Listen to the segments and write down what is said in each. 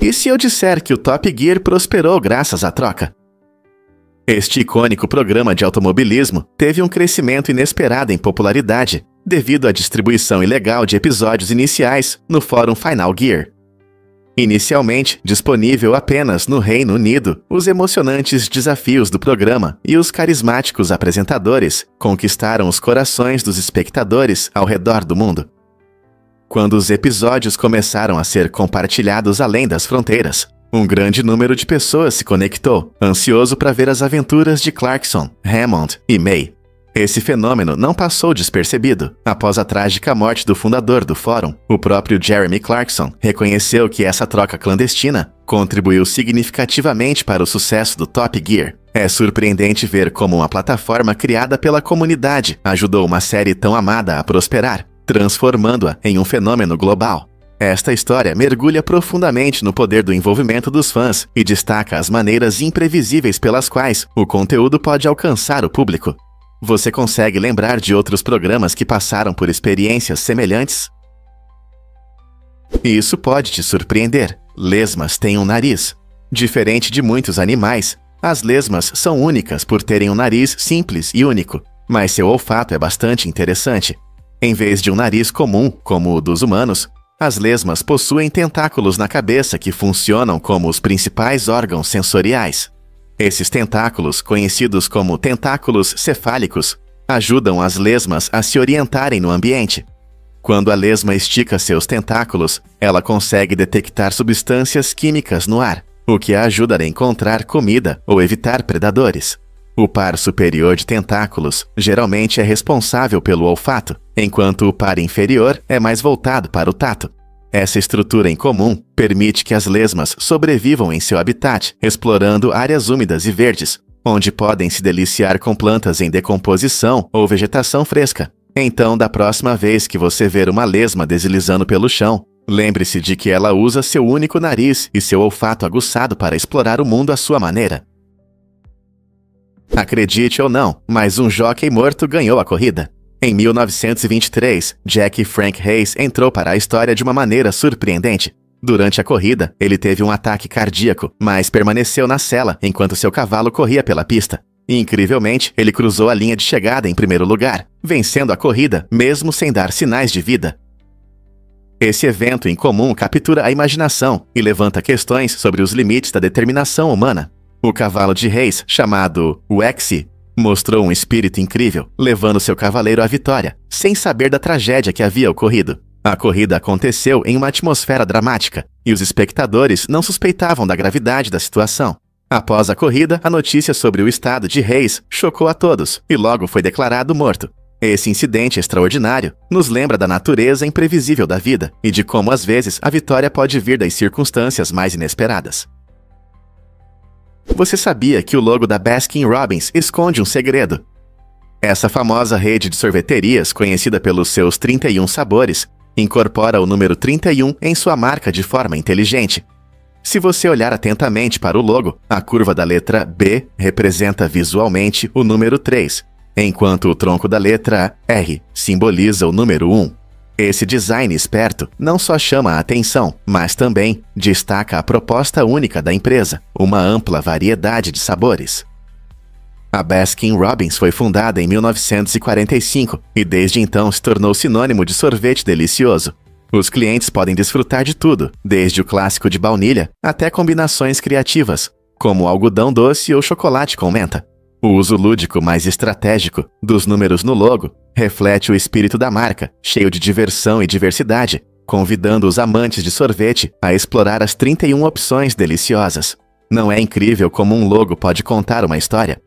E se eu disser que o Top Gear prosperou graças à troca? Este icônico programa de automobilismo teve um crescimento inesperado em popularidade devido à distribuição ilegal de episódios iniciais no fórum Final Gear. Inicialmente disponível apenas no Reino Unido, os emocionantes desafios do programa e os carismáticos apresentadores conquistaram os corações dos espectadores ao redor do mundo. Quando os episódios começaram a ser compartilhados além das fronteiras, um grande número de pessoas se conectou, ansioso para ver as aventuras de Clarkson, Hammond e May. Esse fenômeno não passou despercebido. Após a trágica morte do fundador do fórum, o próprio Jeremy Clarkson reconheceu que essa troca clandestina contribuiu significativamente para o sucesso do Top Gear. É surpreendente ver como uma plataforma criada pela comunidade ajudou uma série tão amada a prosperar, transformando-a em um fenômeno global. Esta história mergulha profundamente no poder do envolvimento dos fãs e destaca as maneiras imprevisíveis pelas quais o conteúdo pode alcançar o público. Você consegue lembrar de outros programas que passaram por experiências semelhantes? Isso pode te surpreender. Lesmas têm um nariz. Diferente de muitos animais, as lesmas são únicas por terem um nariz simples e único, mas seu olfato é bastante interessante. Em vez de um nariz comum, como o dos humanos, as lesmas possuem tentáculos na cabeça que funcionam como os principais órgãos sensoriais. Esses tentáculos, conhecidos como tentáculos cefálicos, ajudam as lesmas a se orientarem no ambiente. Quando a lesma estica seus tentáculos, ela consegue detectar substâncias químicas no ar, o que a ajuda a encontrar comida ou evitar predadores. O par superior de tentáculos geralmente é responsável pelo olfato, enquanto o par inferior é mais voltado para o tato. Essa estrutura em comum permite que as lesmas sobrevivam em seu habitat, explorando áreas úmidas e verdes, onde podem se deliciar com plantas em decomposição ou vegetação fresca. Então, da próxima vez que você ver uma lesma deslizando pelo chão, lembre-se de que ela usa seu único nariz e seu olfato aguçado para explorar o mundo à sua maneira. Acredite ou não, mas um jockey morto ganhou a corrida. Em 1923, Jack Frank Hayes entrou para a história de uma maneira surpreendente. Durante a corrida, ele teve um ataque cardíaco, mas permaneceu na sela enquanto seu cavalo corria pela pista. E, incrivelmente, ele cruzou a linha de chegada em primeiro lugar, vencendo a corrida mesmo sem dar sinais de vida. Esse evento incomum captura a imaginação e levanta questões sobre os limites da determinação humana. O cavalo de Hayes, chamado Wexy, mostrou um espírito incrível, levando seu cavaleiro à vitória, sem saber da tragédia que havia ocorrido. A corrida aconteceu em uma atmosfera dramática, e os espectadores não suspeitavam da gravidade da situação. Após a corrida, a notícia sobre o estado de Hayes chocou a todos, e logo foi declarado morto. Esse incidente extraordinário nos lembra da natureza imprevisível da vida, e de como às vezes a vitória pode vir das circunstâncias mais inesperadas. Você sabia que o logo da Baskin-Robbins esconde um segredo? Essa famosa rede de sorveterias, conhecida pelos seus 31 sabores, incorpora o número 31 em sua marca de forma inteligente. Se você olhar atentamente para o logo, a curva da letra B representa visualmente o número 3, enquanto o tronco da letra R simboliza o número 1. Esse design esperto não só chama a atenção, mas também destaca a proposta única da empresa, uma ampla variedade de sabores. A Baskin-Robbins foi fundada em 1945 e desde então se tornou sinônimo de sorvete delicioso. Os clientes podem desfrutar de tudo, desde o clássico de baunilha até combinações criativas, como algodão doce ou chocolate com menta. O uso lúdico mais estratégico dos números no logo reflete o espírito da marca, cheio de diversão e diversidade, convidando os amantes de sorvete a explorar as 31 opções deliciosas. Não é incrível como um logo pode contar uma história?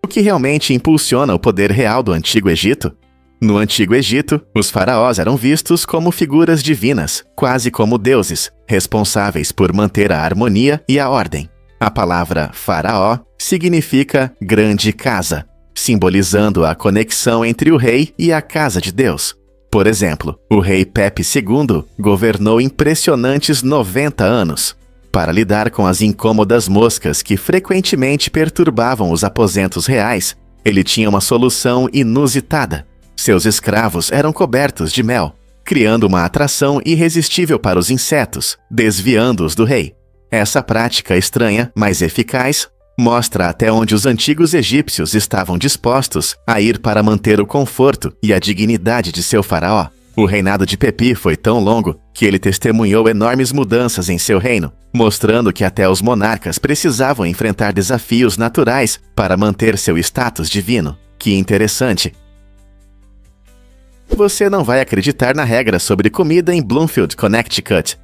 O que realmente impulsiona o poder real do Antigo Egito? No Antigo Egito, os faraós eram vistos como figuras divinas, quase como deuses, responsáveis por manter a harmonia e a ordem. A palavra faraó significa grande casa, simbolizando a conexão entre o rei e a casa de Deus. Por exemplo, o rei Pepe II governou impressionantes 90 anos. Para lidar com as incômodas moscas que frequentemente perturbavam os aposentos reais, ele tinha uma solução inusitada. Seus escravos eram cobertos de mel. criando uma atração irresistível para os insetos, desviando-os do rei. Essa prática estranha, mas eficaz, mostra até onde os antigos egípcios estavam dispostos a ir para manter o conforto e a dignidade de seu faraó. O reinado de Pepi foi tão longo que ele testemunhou enormes mudanças em seu reino, mostrando que até os monarcas precisavam enfrentar desafios naturais para manter seu status divino. Que interessante! Você não vai acreditar na regra sobre comida em Bloomfield, Connecticut.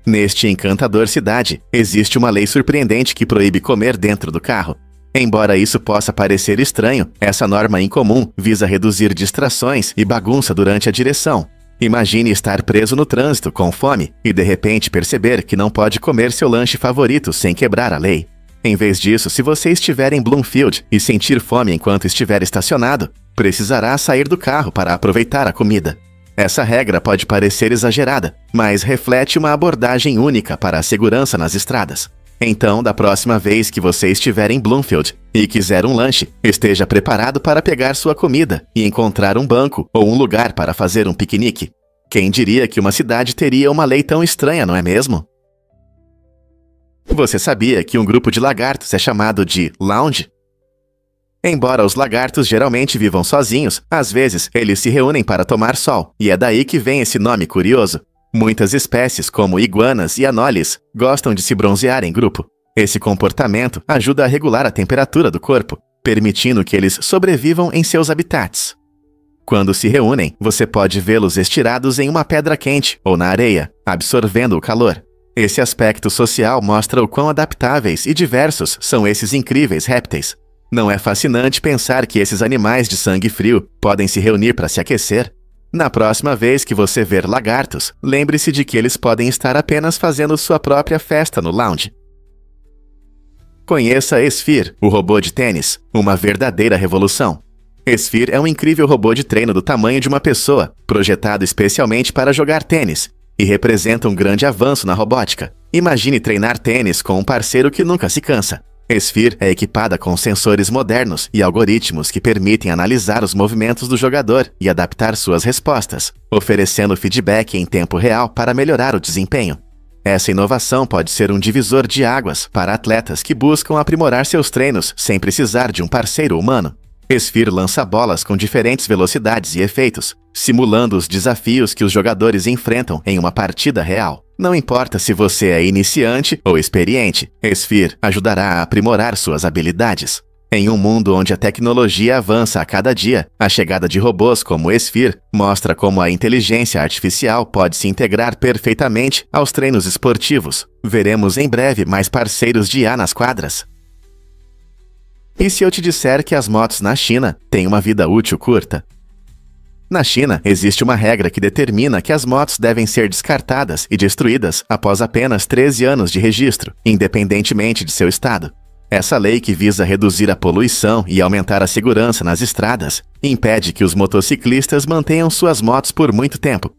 Neste encantador cidade, existe uma lei surpreendente que proíbe comer dentro do carro. Embora isso possa parecer estranho, essa norma incomum visa reduzir distrações e bagunça durante a direção. Imagine estar preso no trânsito com fome e de repente perceber que não pode comer seu lanche favorito sem quebrar a lei. Em vez disso, se você estiver em Bloomfield e sentir fome enquanto estiver estacionado, precisará sair do carro para aproveitar a comida. Essa regra pode parecer exagerada, mas reflete uma abordagem única para a segurança nas estradas. Então, da próxima vez que você estiver em Bloomfield e quiser um lanche, esteja preparado para pegar sua comida e encontrar um banco ou um lugar para fazer um piquenique. Quem diria que uma cidade teria uma lei tão estranha, não é mesmo? Você sabia que um grupo de lagartos é chamado de lounge? Embora os lagartos geralmente vivam sozinhos, às vezes eles se reúnem para tomar sol, e é daí que vem esse nome curioso. Muitas espécies, como iguanas e anoles, gostam de se bronzear em grupo. Esse comportamento ajuda a regular a temperatura do corpo, permitindo que eles sobrevivam em seus habitats. Quando se reúnem, você pode vê-los estirados em uma pedra quente ou na areia, absorvendo o calor. Esse aspecto social mostra o quão adaptáveis e diversos são esses incríveis répteis. Não é fascinante pensar que esses animais de sangue frio podem se reunir para se aquecer? Na próxima vez que você ver lagartos, lembre-se de que eles podem estar apenas fazendo sua própria festa no lounge. Conheça Sphere, o robô de tênis, uma verdadeira revolução. Sphere é um incrível robô de treino do tamanho de uma pessoa, projetado especialmente para jogar tênis, e representa um grande avanço na robótica. Imagine treinar tênis com um parceiro que nunca se cansa. Sphere é equipada com sensores modernos e algoritmos que permitem analisar os movimentos do jogador e adaptar suas respostas, oferecendo feedback em tempo real para melhorar o desempenho. Essa inovação pode ser um divisor de águas para atletas que buscam aprimorar seus treinos sem precisar de um parceiro humano. Sphere lança bolas com diferentes velocidades e efeitos, simulando os desafios que os jogadores enfrentam em uma partida real. Não importa se você é iniciante ou experiente, Sphere ajudará a aprimorar suas habilidades. Em um mundo onde a tecnologia avança a cada dia, a chegada de robôs como Sphere mostra como a inteligência artificial pode se integrar perfeitamente aos treinos esportivos. Veremos em breve mais parceiros de IA nas quadras. E se eu te disser que as motos na China têm uma vida útil curta? Na China, existe uma regra que determina que as motos devem ser descartadas e destruídas após apenas 13 anos de registro, independentemente de seu estado. Essa lei, que visa reduzir a poluição e aumentar a segurança nas estradas, impede que os motociclistas mantenham suas motos por muito tempo.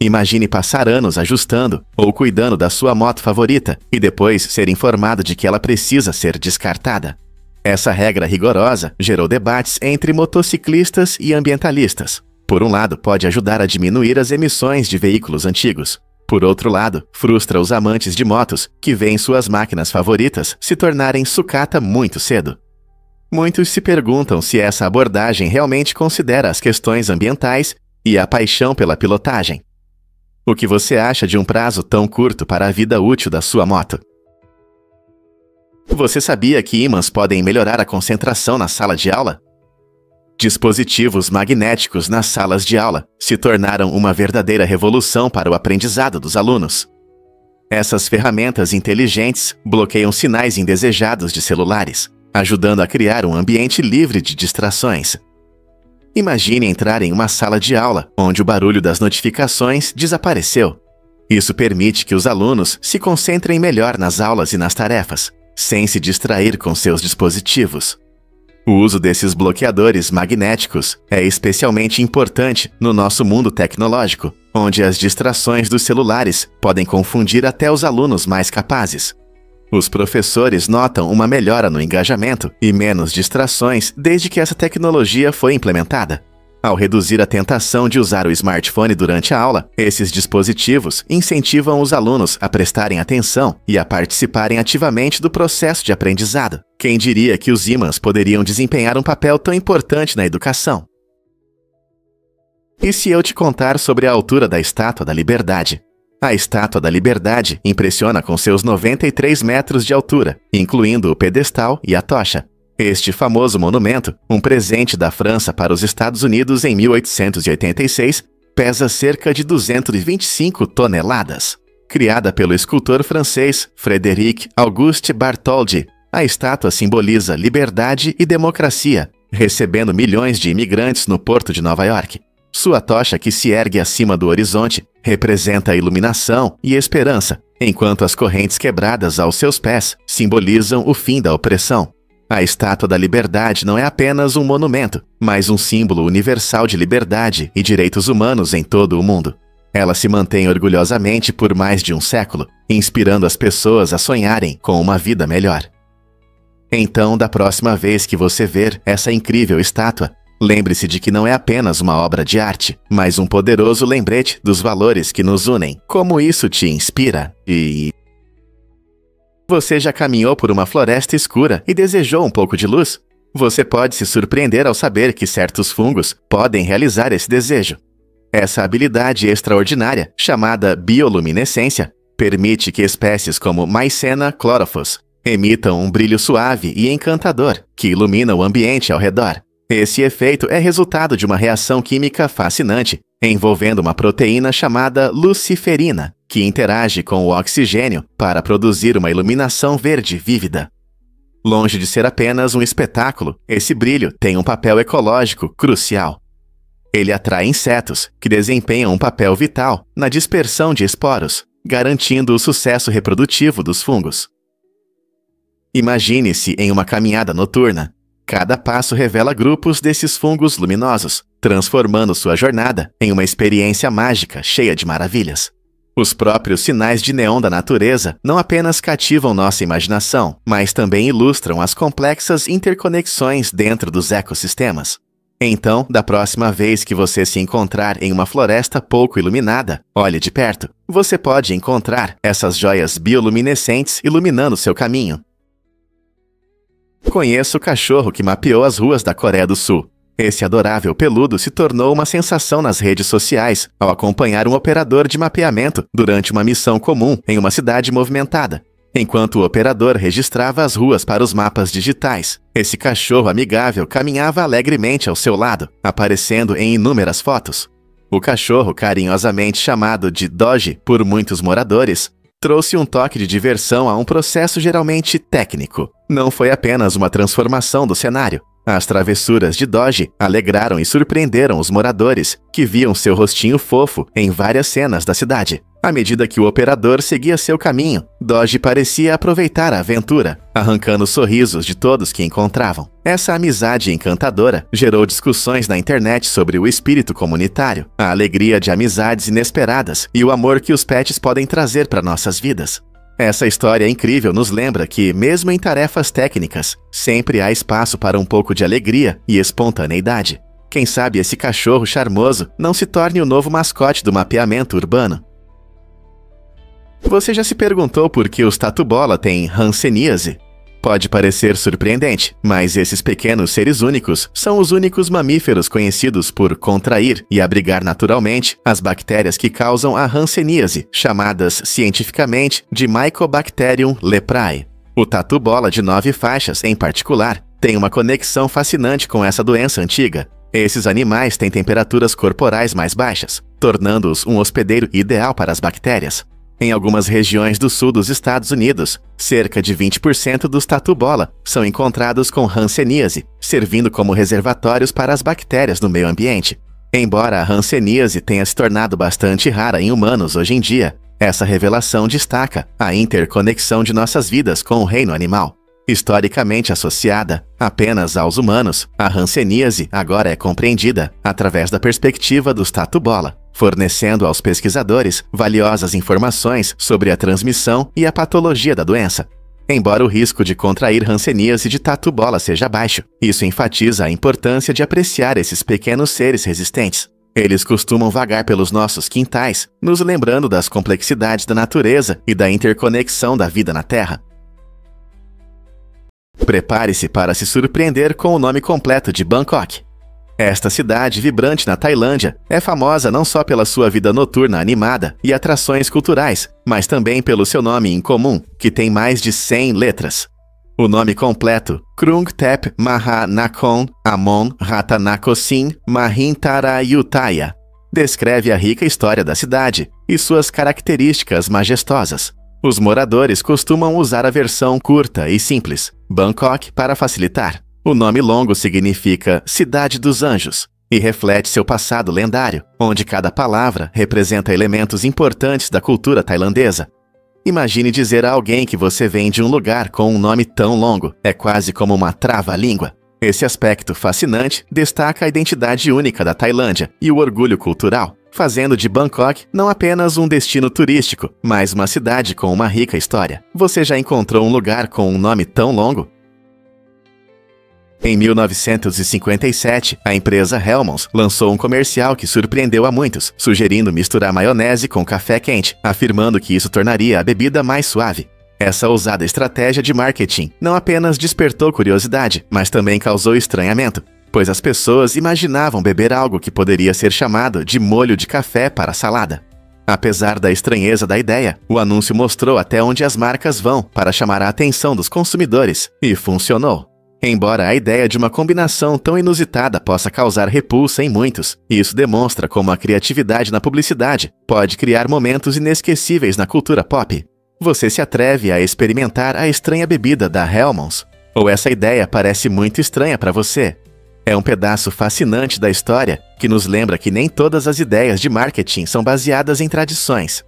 Imagine passar anos ajustando ou cuidando da sua moto favorita e depois ser informado de que ela precisa ser descartada. Essa regra rigorosa gerou debates entre motociclistas e ambientalistas. Por um lado, pode ajudar a diminuir as emissões de veículos antigos. Por outro lado, frustra os amantes de motos, que veem suas máquinas favoritas se tornarem sucata muito cedo. Muitos se perguntam se essa abordagem realmente considera as questões ambientais e a paixão pela pilotagem. O que você acha de um prazo tão curto para a vida útil da sua moto? Você sabia que ímãs podem melhorar a concentração na sala de aula? Dispositivos magnéticos nas salas de aula se tornaram uma verdadeira revolução para o aprendizado dos alunos. Essas ferramentas inteligentes bloqueiam sinais indesejados de celulares, ajudando a criar um ambiente livre de distrações. Imagine entrar em uma sala de aula onde o barulho das notificações desapareceu. Isso permite que os alunos se concentrem melhor nas aulas e nas tarefas, sem se distrair com seus dispositivos. O uso desses bloqueadores magnéticos é especialmente importante no nosso mundo tecnológico, onde as distrações dos celulares podem confundir até os alunos mais capazes. Os professores notam uma melhora no engajamento e menos distrações desde que essa tecnologia foi implementada. Ao reduzir a tentação de usar o smartphone durante a aula, esses dispositivos incentivam os alunos a prestarem atenção e a participarem ativamente do processo de aprendizado. Quem diria que os ímãs poderiam desempenhar um papel tão importante na educação? E se eu te contar sobre a altura da Estátua da Liberdade? A Estátua da Liberdade impressiona com seus 93 metros de altura, incluindo o pedestal e a tocha. Este famoso monumento, um presente da França para os Estados Unidos em 1886, pesa cerca de 225 toneladas. Criada pelo escultor francês Frédéric Auguste Bartholdi, a estátua simboliza liberdade e democracia, recebendo milhões de imigrantes no porto de Nova York. Sua tocha, que se ergue acima do horizonte, representa iluminação e esperança, enquanto as correntes quebradas aos seus pés simbolizam o fim da opressão. A Estátua da Liberdade não é apenas um monumento, mas um símbolo universal de liberdade e direitos humanos em todo o mundo. Ela se mantém orgulhosamente por mais de um século, inspirando as pessoas a sonharem com uma vida melhor. Então, da próxima vez que você ver essa incrível estátua, lembre-se de que não é apenas uma obra de arte, mas um poderoso lembrete dos valores que nos unem. Como isso te inspira? Você já caminhou por uma floresta escura e desejou um pouco de luz? Você pode se surpreender ao saber que certos fungos podem realizar esse desejo. Essa habilidade extraordinária, chamada bioluminescência, permite que espécies como Mycena chlorophyll emitam um brilho suave e encantador que ilumina o ambiente ao redor. Esse efeito é resultado de uma reação química fascinante, envolvendo uma proteína chamada luciferina, que interage com o oxigênio para produzir uma iluminação verde vívida. Longe de ser apenas um espetáculo, esse brilho tem um papel ecológico crucial. Ele atrai insetos, que desempenham um papel vital na dispersão de esporos, garantindo o sucesso reprodutivo dos fungos. Imagine-se em uma caminhada noturna. Cada passo revela grupos desses fungos luminosos, transformando sua jornada em uma experiência mágica cheia de maravilhas. Os próprios sinais de neon da natureza não apenas cativam nossa imaginação, mas também ilustram as complexas interconexões dentro dos ecossistemas. Então, da próxima vez que você se encontrar em uma floresta pouco iluminada, olhe de perto. Você pode encontrar essas joias bioluminescentes iluminando seu caminho. Conheço o cachorro que mapeou as ruas da Coreia do Sul. Esse adorável peludo se tornou uma sensação nas redes sociais ao acompanhar um operador de mapeamento durante uma missão comum em uma cidade movimentada. Enquanto o operador registrava as ruas para os mapas digitais, esse cachorro amigável caminhava alegremente ao seu lado, aparecendo em inúmeras fotos. O cachorro, carinhosamente chamado de Doge por muitos moradores, trouxe um toque de diversão a um processo geralmente técnico. Não foi apenas uma transformação do cenário. As travessuras de Doge alegraram e surpreenderam os moradores, que viam seu rostinho fofo em várias cenas da cidade. À medida que o operador seguia seu caminho, Doge parecia aproveitar a aventura, arrancando sorrisos de todos que encontravam. Essa amizade encantadora gerou discussões na internet sobre o espírito comunitário, a alegria de amizades inesperadas e o amor que os pets podem trazer para nossas vidas. Essa história incrível nos lembra que, mesmo em tarefas técnicas, sempre há espaço para um pouco de alegria e espontaneidade. Quem sabe esse cachorro charmoso não se torne o novo mascote do mapeamento urbano. Você já se perguntou por que os tatu-bola têm hanseníase? Pode parecer surpreendente, mas esses pequenos seres únicos são os únicos mamíferos conhecidos por contrair e abrigar naturalmente as bactérias que causam a hanseníase, chamadas cientificamente de Mycobacterium leprae. O tatu-bola de 9 faixas, em particular, tem uma conexão fascinante com essa doença antiga. Esses animais têm temperaturas corporais mais baixas, tornando-os um hospedeiro ideal para as bactérias. Em algumas regiões do sul dos Estados Unidos, cerca de 20% dos tatu-bola são encontrados com hanseníase, servindo como reservatórios para as bactérias no meio ambiente. Embora a hanseníase tenha se tornado bastante rara em humanos hoje em dia, essa revelação destaca a interconexão de nossas vidas com o reino animal. Historicamente associada apenas aos humanos, a hanseníase agora é compreendida através da perspectiva dos tatu-bola, fornecendo aos pesquisadores valiosas informações sobre a transmissão e a patologia da doença. Embora o risco de contrair hanseníase de tatu-bola seja baixo, isso enfatiza a importância de apreciar esses pequenos seres resistentes. Eles costumam vagar pelos nossos quintais, nos lembrando das complexidades da natureza e da interconexão da vida na Terra. Prepare-se para se surpreender com o nome completo de Bangkok. Esta cidade vibrante na Tailândia é famosa não só pela sua vida noturna animada e atrações culturais, mas também pelo seu nome incomum, que tem mais de 100 letras. O nome completo, Krung Thep Maha Nakhon Amon Ratanakosin Mahintarayutthaya, descreve a rica história da cidade e suas características majestosas. Os moradores costumam usar a versão curta e simples, Bangkok, para facilitar. O nome longo significa Cidade dos Anjos e reflete seu passado lendário, onde cada palavra representa elementos importantes da cultura tailandesa. Imagine dizer a alguém que você vem de um lugar com um nome tão longo. É quase como uma trava-língua. Esse aspecto fascinante destaca a identidade única da Tailândia e o orgulho cultural, fazendo de Bangkok não apenas um destino turístico, mas uma cidade com uma rica história. Você já encontrou um lugar com um nome tão longo? Em 1957, a empresa Hellmann's lançou um comercial que surpreendeu a muitos, sugerindo misturar maionese com café quente, afirmando que isso tornaria a bebida mais suave. Essa ousada estratégia de marketing não apenas despertou curiosidade, mas também causou estranhamento, pois as pessoas imaginavam beber algo que poderia ser chamado de molho de café para a salada. Apesar da estranheza da ideia, o anúncio mostrou até onde as marcas vão para chamar a atenção dos consumidores, e funcionou. Embora a ideia de uma combinação tão inusitada possa causar repulsa em muitos, isso demonstra como a criatividade na publicidade pode criar momentos inesquecíveis na cultura pop. Você se atreve a experimentar a estranha bebida da Hellmann's? Ou essa ideia parece muito estranha para você? É um pedaço fascinante da história que nos lembra que nem todas as ideias de marketing são baseadas em tradições.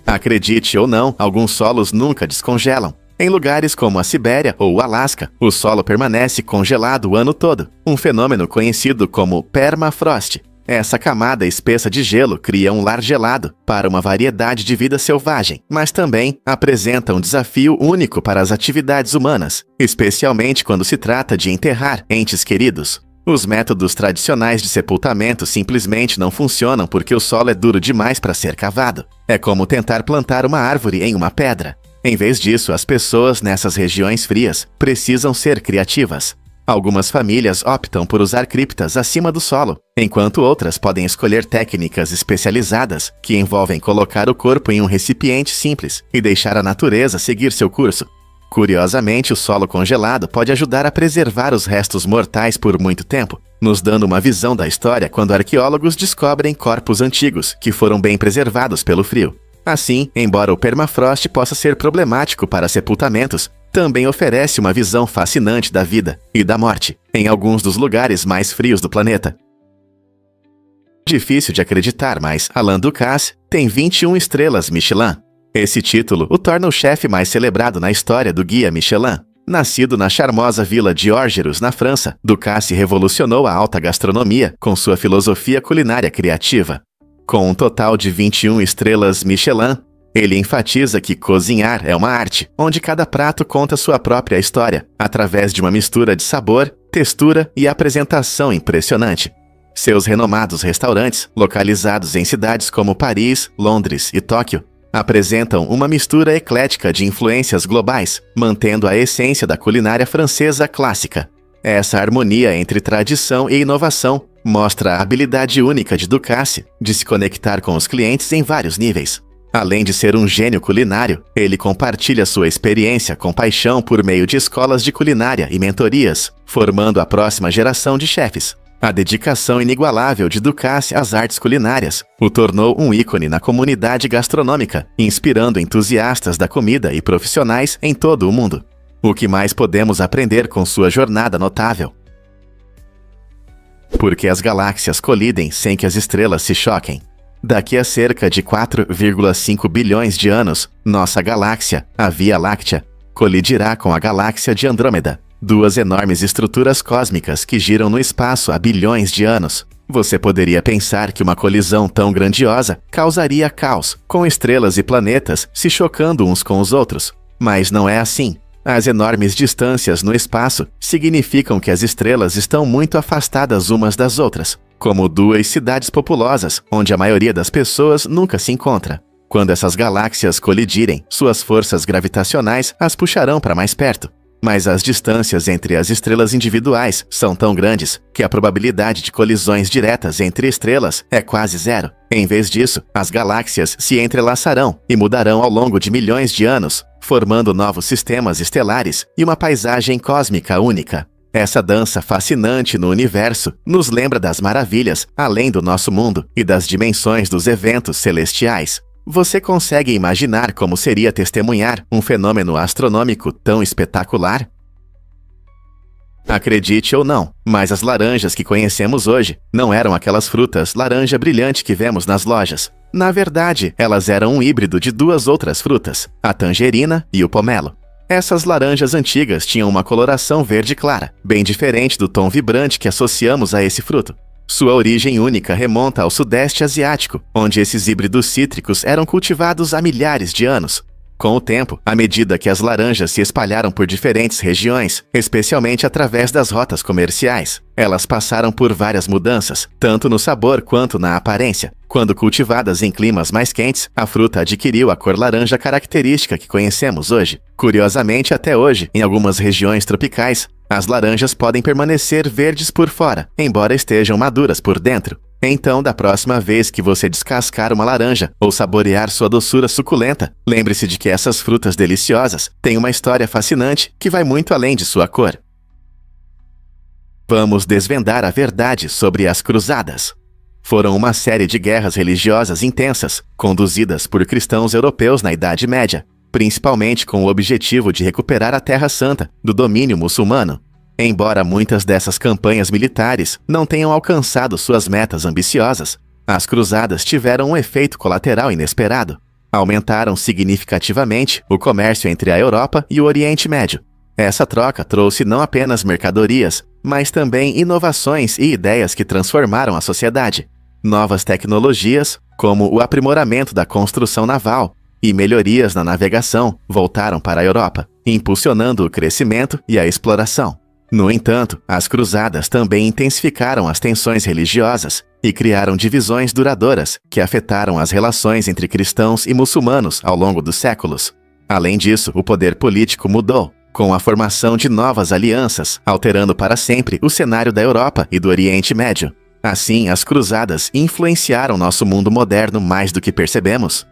Acredite ou não, alguns solos nunca descongelam. Em lugares como a Sibéria ou o Alasca, o solo permanece congelado o ano todo, um fenômeno conhecido como permafrost. Essa camada espessa de gelo cria um lar gelado para uma variedade de vida selvagem, mas também apresenta um desafio único para as atividades humanas, especialmente quando se trata de enterrar entes queridos. Os métodos tradicionais de sepultamento simplesmente não funcionam porque o solo é duro demais para ser cavado. É como tentar plantar uma árvore em uma pedra. Em vez disso, as pessoas nessas regiões frias precisam ser criativas. Algumas famílias optam por usar criptas acima do solo, enquanto outras podem escolher técnicas especializadas que envolvem colocar o corpo em um recipiente simples e deixar a natureza seguir seu curso. Curiosamente, o solo congelado pode ajudar a preservar os restos mortais por muito tempo, nos dando uma visão da história quando arqueólogos descobrem corpos antigos que foram bem preservados pelo frio. Assim, embora o permafrost possa ser problemático para sepultamentos, também oferece uma visão fascinante da vida e da morte em alguns dos lugares mais frios do planeta. Difícil de acreditar, mas Alain Ducasse tem 21 estrelas Michelin. Esse título o torna o chefe mais celebrado na história do Guia Michelin. Nascido na charmosa vila de Orgeros, na França, Ducasse revolucionou a alta gastronomia com sua filosofia culinária criativa. Com um total de 21 estrelas Michelin, ele enfatiza que cozinhar é uma arte, onde cada prato conta sua própria história, através de uma mistura de sabor, textura e apresentação impressionante. Seus renomados restaurantes, localizados em cidades como Paris, Londres e Tóquio, apresentam uma mistura eclética de influências globais, mantendo a essência da culinária francesa clássica. Essa harmonia entre tradição e inovação mostra a habilidade única de Ducasse de se conectar com os clientes em vários níveis. Além de ser um gênio culinário, ele compartilha sua experiência com paixão por meio de escolas de culinária e mentorias, formando a próxima geração de chefes. A dedicação inigualável de Ducasse às artes culinárias o tornou um ícone na comunidade gastronômica, inspirando entusiastas da comida e profissionais em todo o mundo. O que mais podemos aprender com sua jornada notável? Porque as galáxias colidem sem que as estrelas se choquem. Daqui a cerca de 4,5 bilhões de anos, nossa galáxia, a Via Láctea, colidirá com a galáxia de Andrômeda, duas enormes estruturas cósmicas que giram no espaço há bilhões de anos. Você poderia pensar que uma colisão tão grandiosa causaria caos, com estrelas e planetas se chocando uns com os outros. Mas não é assim. As enormes distâncias no espaço significam que as estrelas estão muito afastadas umas das outras, como duas cidades populosas, onde a maioria das pessoas nunca se encontra. Quando essas galáxias colidirem, suas forças gravitacionais as puxarão para mais perto. Mas as distâncias entre as estrelas individuais são tão grandes que a probabilidade de colisões diretas entre estrelas é quase zero. Em vez disso, as galáxias se entrelaçarão e mudarão ao longo de milhões de anos, formando novos sistemas estelares e uma paisagem cósmica única. Essa dança fascinante no universo nos lembra das maravilhas além do nosso mundo e das dimensões dos eventos celestiais. Você consegue imaginar como seria testemunhar um fenômeno astronômico tão espetacular? Acredite ou não, mas as laranjas que conhecemos hoje não eram aquelas frutas laranja brilhante que vemos nas lojas. Na verdade, elas eram um híbrido de duas outras frutas, a tangerina e o pomelo. Essas laranjas antigas tinham uma coloração verde clara, bem diferente do tom vibrante que associamos a esse fruto. Sua origem única remonta ao Sudeste Asiático, onde esses híbridos cítricos eram cultivados há milhares de anos. Com o tempo, à medida que as laranjas se espalharam por diferentes regiões, especialmente através das rotas comerciais, elas passaram por várias mudanças, tanto no sabor quanto na aparência. Quando cultivadas em climas mais quentes, a fruta adquiriu a cor laranja característica que conhecemos hoje. Curiosamente, até hoje, em algumas regiões tropicais, as laranjas podem permanecer verdes por fora, embora estejam maduras por dentro. Então, da próxima vez que você descascar uma laranja ou saborear sua doçura suculenta, lembre-se de que essas frutas deliciosas têm uma história fascinante que vai muito além de sua cor. Vamos desvendar a verdade sobre as Cruzadas. Foram uma série de guerras religiosas intensas, conduzidas por cristãos europeus na Idade Média, principalmente com o objetivo de recuperar a Terra Santa do domínio muçulmano. Embora muitas dessas campanhas militares não tenham alcançado suas metas ambiciosas, as cruzadas tiveram um efeito colateral inesperado. Aumentaram significativamente o comércio entre a Europa e o Oriente Médio. Essa troca trouxe não apenas mercadorias, mas também inovações e ideias que transformaram a sociedade. Novas tecnologias, como o aprimoramento da construção naval e melhorias na navegação, voltaram para a Europa, impulsionando o crescimento e a exploração. No entanto, as cruzadas também intensificaram as tensões religiosas e criaram divisões duradouras que afetaram as relações entre cristãos e muçulmanos ao longo dos séculos. Além disso, o poder político mudou, com a formação de novas alianças, alterando para sempre o cenário da Europa e do Oriente Médio. Assim, as cruzadas influenciaram nosso mundo moderno mais do que percebemos.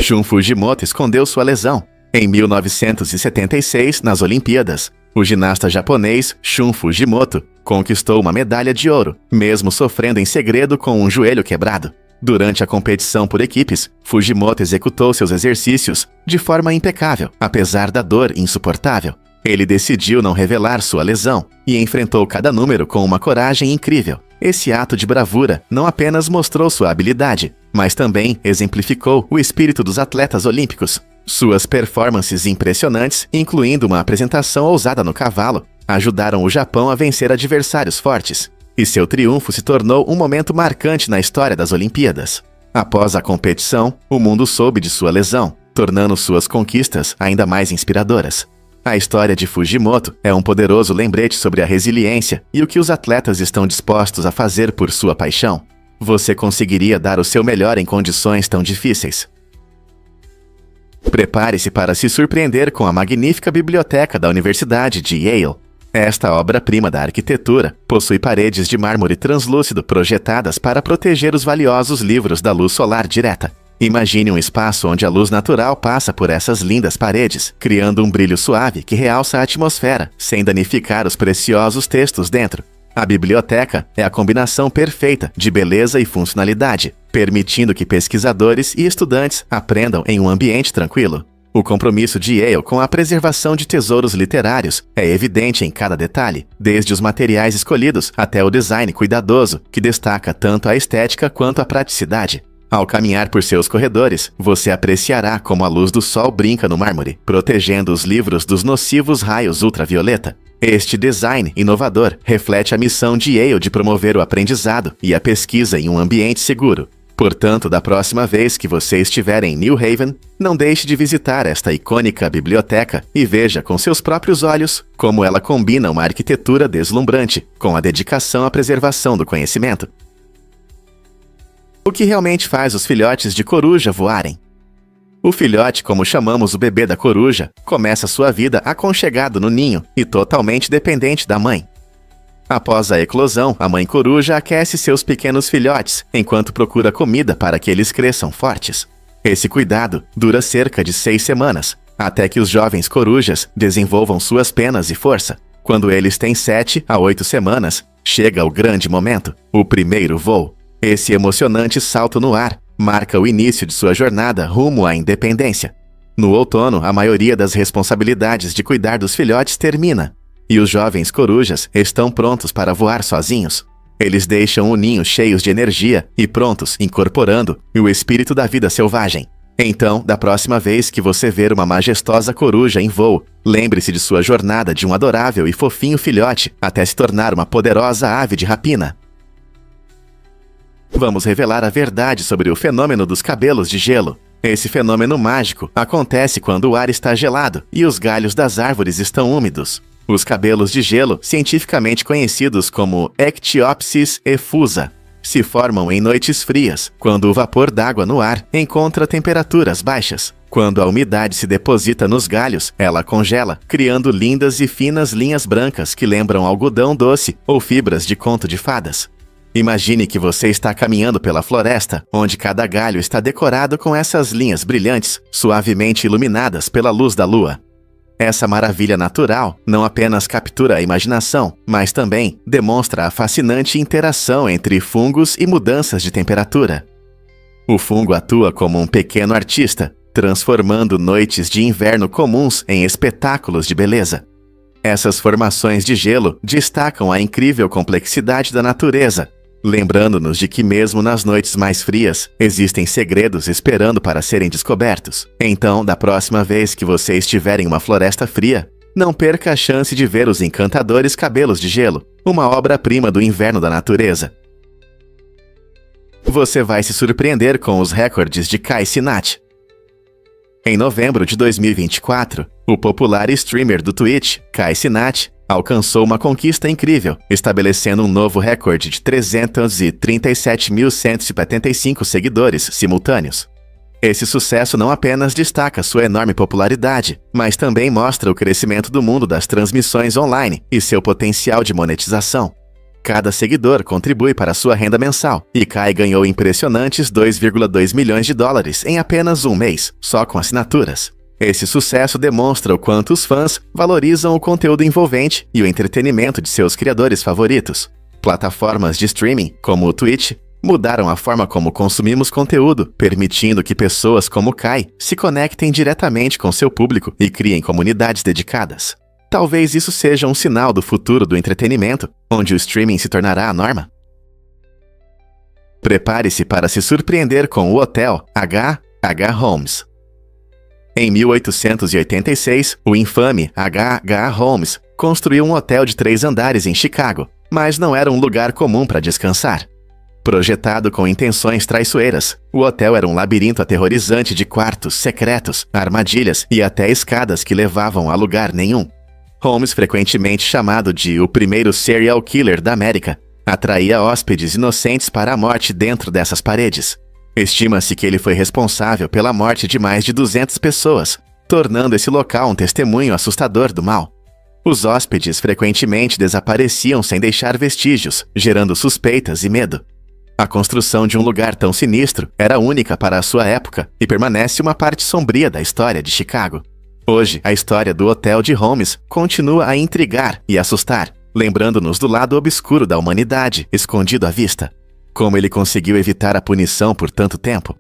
Shun Fujimoto escondeu sua lesão. Em 1976, nas Olimpíadas, o ginasta japonês Shun Fujimoto conquistou uma medalha de ouro, mesmo sofrendo em segredo com um joelho quebrado. Durante a competição por equipes, Fujimoto executou seus exercícios de forma impecável, apesar da dor insuportável. Ele decidiu não revelar sua lesão e enfrentou cada número com uma coragem incrível. Esse ato de bravura não apenas mostrou sua habilidade, mas também exemplificou o espírito dos atletas olímpicos. Suas performances impressionantes, incluindo uma apresentação ousada no cavalo, ajudaram o Japão a vencer adversários fortes, e seu triunfo se tornou um momento marcante na história das Olimpíadas. Após a competição, o mundo soube de sua lesão, tornando suas conquistas ainda mais inspiradoras. A história de Fujimoto é um poderoso lembrete sobre a resiliência e o que os atletas estão dispostos a fazer por sua paixão. Você conseguiria dar o seu melhor em condições tão difíceis. Prepare-se para se surpreender com a magnífica biblioteca da Universidade de Yale. Esta obra-prima da arquitetura possui paredes de mármore translúcido projetadas para proteger os valiosos livros da luz solar direta. Imagine um espaço onde a luz natural passa por essas lindas paredes, criando um brilho suave que realça a atmosfera, sem danificar os preciosos textos dentro. A biblioteca é a combinação perfeita de beleza e funcionalidade, permitindo que pesquisadores e estudantes aprendam em um ambiente tranquilo. O compromisso de Yale com a preservação de tesouros literários é evidente em cada detalhe, desde os materiais escolhidos até o design cuidadoso, que destaca tanto a estética quanto a praticidade. Ao caminhar por seus corredores, você apreciará como a luz do sol brinca no mármore, protegendo os livros dos nocivos raios ultravioleta. Este design inovador reflete a missão de Yale de promover o aprendizado e a pesquisa em um ambiente seguro. Portanto, da próxima vez que você estiver em New Haven, não deixe de visitar esta icônica biblioteca e veja com seus próprios olhos como ela combina uma arquitetura deslumbrante com a dedicação à preservação do conhecimento. O que realmente faz os filhotes de coruja voarem? O filhote, como chamamos o bebê da coruja, começa sua vida aconchegado no ninho e totalmente dependente da mãe. Após a eclosão, a mãe coruja aquece seus pequenos filhotes, enquanto procura comida para que eles cresçam fortes. Esse cuidado dura cerca de 6 semanas, até que os jovens corujas desenvolvam suas penas e força. Quando eles têm 7 a 8 semanas, chega o grande momento, o primeiro voo. Esse emocionante salto no ar marca o início de sua jornada rumo à independência. No outono, a maioria das responsabilidades de cuidar dos filhotes termina, e os jovens corujas estão prontos para voar sozinhos. Eles deixam o ninho cheios de energia e prontos, incorporando o espírito da vida selvagem. Então, da próxima vez que você ver uma majestosa coruja em voo, lembre-se de sua jornada de um adorável e fofinho filhote até se tornar uma poderosa ave de rapina. Vamos revelar a verdade sobre o fenômeno dos cabelos de gelo. Esse fenômeno mágico acontece quando o ar está gelado e os galhos das árvores estão úmidos. Os cabelos de gelo, cientificamente conhecidos como Ectiopsis effusa, se formam em noites frias, quando o vapor d'água no ar encontra temperaturas baixas. Quando a umidade se deposita nos galhos, ela congela, criando lindas e finas linhas brancas que lembram algodão doce ou fibras de conto de fadas. Imagine que você está caminhando pela floresta, onde cada galho está decorado com essas linhas brilhantes, suavemente iluminadas pela luz da lua. Essa maravilha natural não apenas captura a imaginação, mas também demonstra a fascinante interação entre fungos e mudanças de temperatura. O fungo atua como um pequeno artista, transformando noites de inverno comuns em espetáculos de beleza. Essas formações de gelo destacam a incrível complexidade da natureza, lembrando-nos de que mesmo nas noites mais frias, existem segredos esperando para serem descobertos. Então, da próxima vez que você estiver em uma floresta fria, não perca a chance de ver os encantadores cabelos de gelo, uma obra-prima do inverno da natureza. Você vai se surpreender com os recordes de Kai Cenat. Em novembro de 2024, o popular streamer do Twitch, Kai Cenat, alcançou uma conquista incrível, estabelecendo um novo recorde de 337.175 seguidores simultâneos. Esse sucesso não apenas destaca sua enorme popularidade, mas também mostra o crescimento do mundo das transmissões online e seu potencial de monetização. Cada seguidor contribui para sua renda mensal, e Kai ganhou impressionantes 2,2 milhões de dólares em apenas um mês, só com assinaturas. Esse sucesso demonstra o quanto os fãs valorizam o conteúdo envolvente e o entretenimento de seus criadores favoritos. Plataformas de streaming, como o Twitch, mudaram a forma como consumimos conteúdo, permitindo que pessoas como Kai se conectem diretamente com seu público e criem comunidades dedicadas. Talvez isso seja um sinal do futuro do entretenimento, onde o streaming se tornará a norma. Prepare-se para se surpreender com o Hotel H.H. Holmes. Em 1886, o infame H.H. Holmes construiu um hotel de 3 andares em Chicago, mas não era um lugar comum para descansar. Projetado com intenções traiçoeiras, o hotel era um labirinto aterrorizante de quartos secretos, armadilhas e até escadas que levavam a lugar nenhum. Holmes, frequentemente chamado de o primeiro serial killer da América, atraía hóspedes inocentes para a morte dentro dessas paredes. Estima-se que ele foi responsável pela morte de mais de 200 pessoas, tornando esse local um testemunho assustador do mal. Os hóspedes frequentemente desapareciam sem deixar vestígios, gerando suspeitas e medo. A construção de um lugar tão sinistro era única para a sua época e permanece uma parte sombria da história de Chicago. Hoje, a história do Hotel de Holmes continua a intrigar e assustar, lembrando-nos do lado obscuro da humanidade, escondido à vista. Como ele conseguiu evitar a punição por tanto tempo?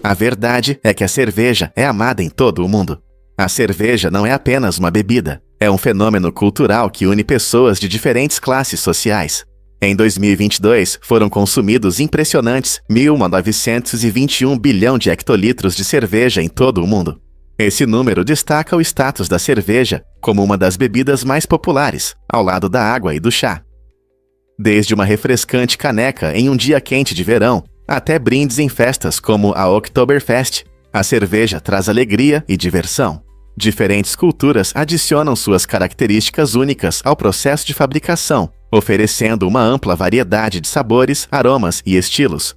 A verdade é que a cerveja é amada em todo o mundo. A cerveja não é apenas uma bebida, é um fenômeno cultural que une pessoas de diferentes classes sociais. Em 2022, foram consumidos impressionantes 1.921 bilhão de hectolitros de cerveja em todo o mundo. Esse número destaca o status da cerveja como uma das bebidas mais populares, ao lado da água e do chá. Desde uma refrescante caneca em um dia quente de verão, até brindes em festas como a Oktoberfest, a cerveja traz alegria e diversão. Diferentes culturas adicionam suas características únicas ao processo de fabricação, oferecendo uma ampla variedade de sabores, aromas e estilos.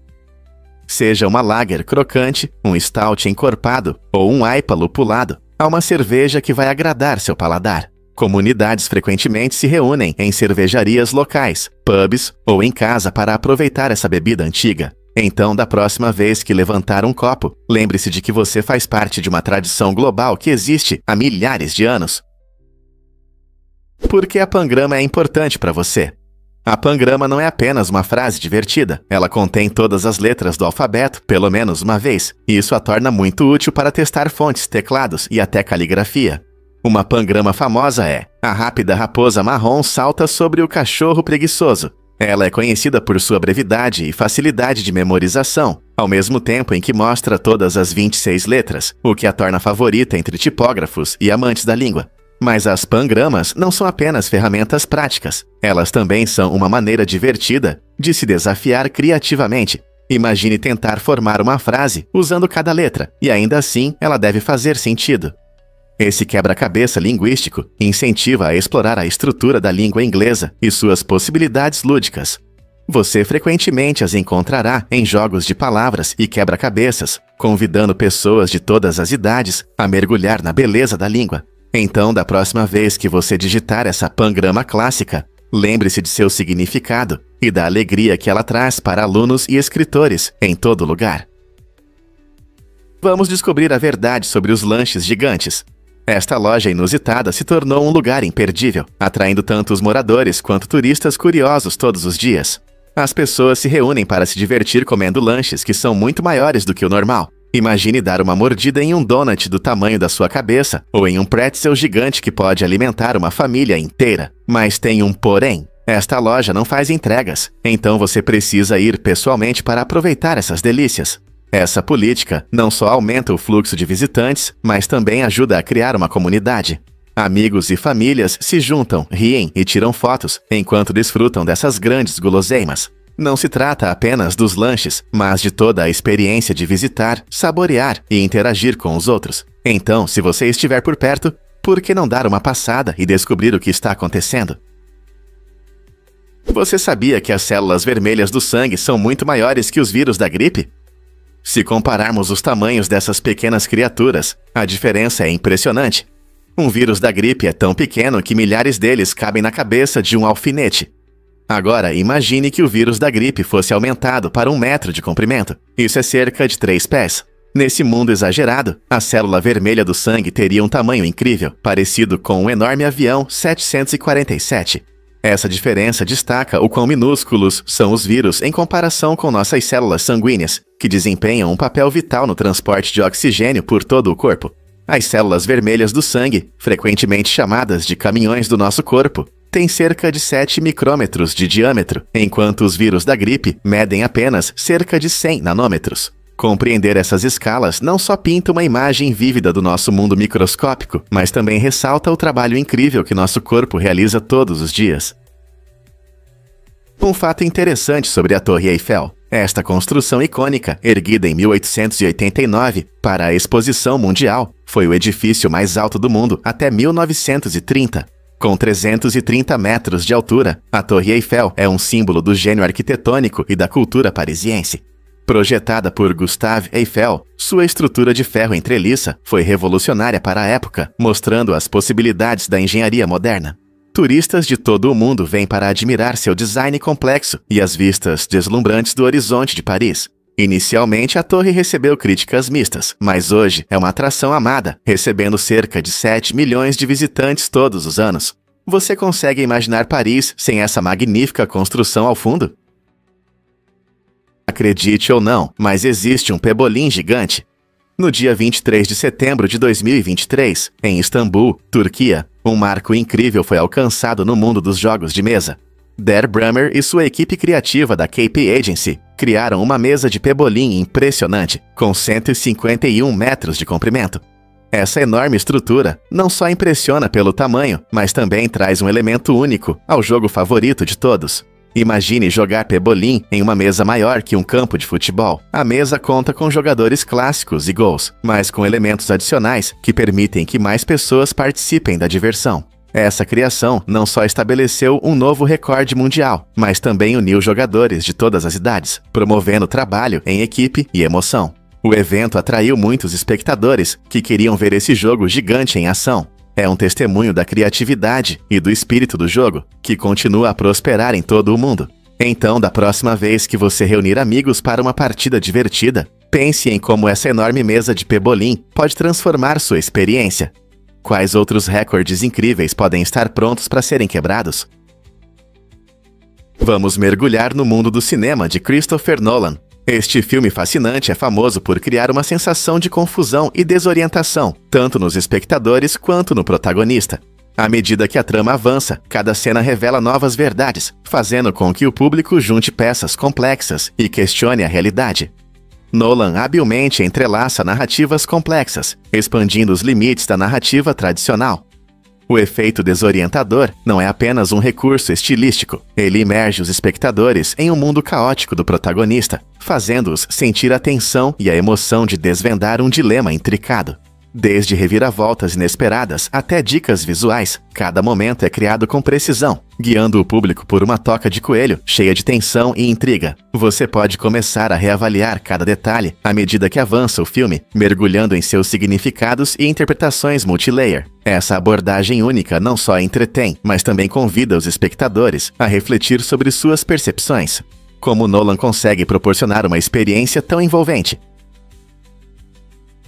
Seja uma lager crocante, um stout encorpado ou um IPA lupulado, há uma cerveja que vai agradar seu paladar. Comunidades frequentemente se reúnem em cervejarias locais, pubs ou em casa para aproveitar essa bebida antiga. Então, da próxima vez que levantar um copo, lembre-se de que você faz parte de uma tradição global que existe há milhares de anos. Por que a Pangrama é importante para você? A Pangrama não é apenas uma frase divertida, ela contém todas as letras do alfabeto, pelo menos uma vez, e isso a torna muito útil para testar fontes, teclados e até caligrafia. Uma pangrama famosa é: a rápida raposa marrom salta sobre o cachorro preguiçoso. Ela é conhecida por sua brevidade e facilidade de memorização, ao mesmo tempo em que mostra todas as 26 letras, o que a torna favorita entre tipógrafos e amantes da língua. Mas as pangramas não são apenas ferramentas práticas, elas também são uma maneira divertida de se desafiar criativamente. Imagine tentar formar uma frase usando cada letra, e ainda assim ela deve fazer sentido. Esse quebra-cabeça linguístico incentiva a explorar a estrutura da língua inglesa e suas possibilidades lúdicas. Você frequentemente as encontrará em jogos de palavras e quebra-cabeças, convidando pessoas de todas as idades a mergulhar na beleza da língua. Então, da próxima vez que você digitar essa pangrama clássica, lembre-se de seu significado e da alegria que ela traz para alunos e escritores em todo lugar. Vamos descobrir a verdade sobre os lanches gigantes. Esta loja inusitada se tornou um lugar imperdível, atraindo tanto os moradores quanto turistas curiosos todos os dias. As pessoas se reúnem para se divertir comendo lanches que são muito maiores do que o normal. Imagine dar uma mordida em um donut do tamanho da sua cabeça ou em um pretzel gigante que pode alimentar uma família inteira. Mas tem um porém. Esta loja não faz entregas, então você precisa ir pessoalmente para aproveitar essas delícias. Essa política não só aumenta o fluxo de visitantes, mas também ajuda a criar uma comunidade. Amigos e famílias se juntam, riem e tiram fotos, enquanto desfrutam dessas grandes guloseimas. Não se trata apenas dos lanches, mas de toda a experiência de visitar, saborear e interagir com os outros. Então, se você estiver por perto, por que não dar uma passada e descobrir o que está acontecendo? Você sabia que as células vermelhas do sangue são muito maiores que os vírus da gripe? Se compararmos os tamanhos dessas pequenas criaturas, a diferença é impressionante. Um vírus da gripe é tão pequeno que milhares deles cabem na cabeça de um alfinete. Agora, imagine que o vírus da gripe fosse aumentado para 1 metro de comprimento. Isso é cerca de 3 pés. Nesse mundo exagerado, a célula vermelha do sangue teria um tamanho incrível, parecido com um enorme avião 747. Essa diferença destaca o quão minúsculos são os vírus em comparação com nossas células sanguíneas, que desempenham um papel vital no transporte de oxigênio por todo o corpo. As células vermelhas do sangue, frequentemente chamadas de caminhões do nosso corpo, têm cerca de 7 micrômetros de diâmetro, enquanto os vírus da gripe medem apenas cerca de 100 nanômetros. Compreender essas escalas não só pinta uma imagem vívida do nosso mundo microscópico, mas também ressalta o trabalho incrível que nosso corpo realiza todos os dias. Um fato interessante sobre a Torre Eiffel. Esta construção icônica, erguida em 1889 para a Exposição Mundial, foi o edifício mais alto do mundo até 1930. Com 330 metros de altura, a Torre Eiffel é um símbolo do gênio arquitetônico e da cultura parisiense. Projetada por Gustave Eiffel, sua estrutura de ferro em treliça foi revolucionária para a época, mostrando as possibilidades da engenharia moderna. Turistas de todo o mundo vêm para admirar seu design complexo e as vistas deslumbrantes do horizonte de Paris. Inicialmente, a torre recebeu críticas mistas, mas hoje é uma atração amada, recebendo cerca de 7 milhões de visitantes todos os anos. Você consegue imaginar Paris sem essa magnífica construção ao fundo? Acredite ou não, mas existe um pebolim gigante. No dia 23 de setembro de 2023, em Istambul, Turquia, um marco incrível foi alcançado no mundo dos jogos de mesa. Der Brummer e sua equipe criativa da KP Agency criaram uma mesa de pebolim impressionante, com 151 metros de comprimento. Essa enorme estrutura não só impressiona pelo tamanho, mas também traz um elemento único ao jogo favorito de todos. Imagine jogar pebolim em uma mesa maior que um campo de futebol. A mesa conta com jogadores clássicos e gols, mas com elementos adicionais que permitem que mais pessoas participem da diversão. Essa criação não só estabeleceu um novo recorde mundial, mas também uniu jogadores de todas as idades, promovendo trabalho em equipe e emoção. O evento atraiu muitos espectadores que queriam ver esse jogo gigante em ação. É um testemunho da criatividade e do espírito do jogo, que continua a prosperar em todo o mundo. Então, da próxima vez que você reunir amigos para uma partida divertida, pense em como essa enorme mesa de pebolim pode transformar sua experiência. Quais outros recordes incríveis podem estar prontos para serem quebrados? Vamos mergulhar no mundo do cinema de Christopher Nolan. Este filme fascinante é famoso por criar uma sensação de confusão e desorientação, tanto nos espectadores quanto no protagonista. À medida que a trama avança, cada cena revela novas verdades, fazendo com que o público junte peças complexas e questione a realidade. Nolan habilmente entrelaça narrativas complexas, expandindo os limites da narrativa tradicional. O efeito desorientador não é apenas um recurso estilístico. Ele imerge os espectadores em um mundo caótico do protagonista, fazendo-os sentir a tensão e a emoção de desvendar um dilema intricado. Desde reviravoltas inesperadas até dicas visuais, cada momento é criado com precisão, guiando o público por uma toca de coelho cheia de tensão e intriga. Você pode começar a reavaliar cada detalhe à medida que avança o filme, mergulhando em seus significados e interpretações multilayer. Essa abordagem única não só entretém, mas também convida os espectadores a refletir sobre suas percepções. Como Nolan consegue proporcionar uma experiência tão envolvente?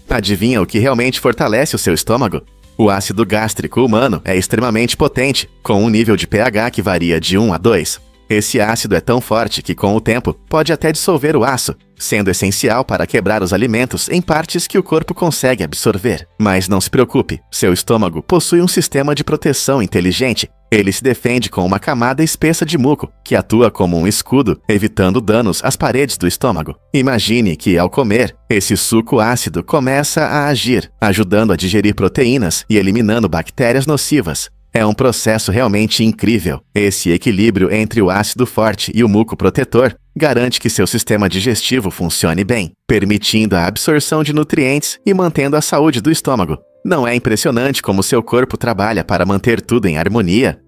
Adivinha o que realmente fortalece o seu estômago? O ácido gástrico humano é extremamente potente, com um nível de pH que varia de 1 a 2. Esse ácido é tão forte que, com o tempo, pode até dissolver o aço, sendo essencial para quebrar os alimentos em partes que o corpo consegue absorver. Mas não se preocupe, seu estômago possui um sistema de proteção inteligente. Ele se defende com uma camada espessa de muco, que atua como um escudo, evitando danos às paredes do estômago. Imagine que, ao comer, esse suco ácido começa a agir, ajudando a digerir proteínas e eliminando bactérias nocivas. É um processo realmente incrível. Esse equilíbrio entre o ácido forte e o muco protetor garante que seu sistema digestivo funcione bem, permitindo a absorção de nutrientes e mantendo a saúde do estômago. Não é impressionante como seu corpo trabalha para manter tudo em harmonia?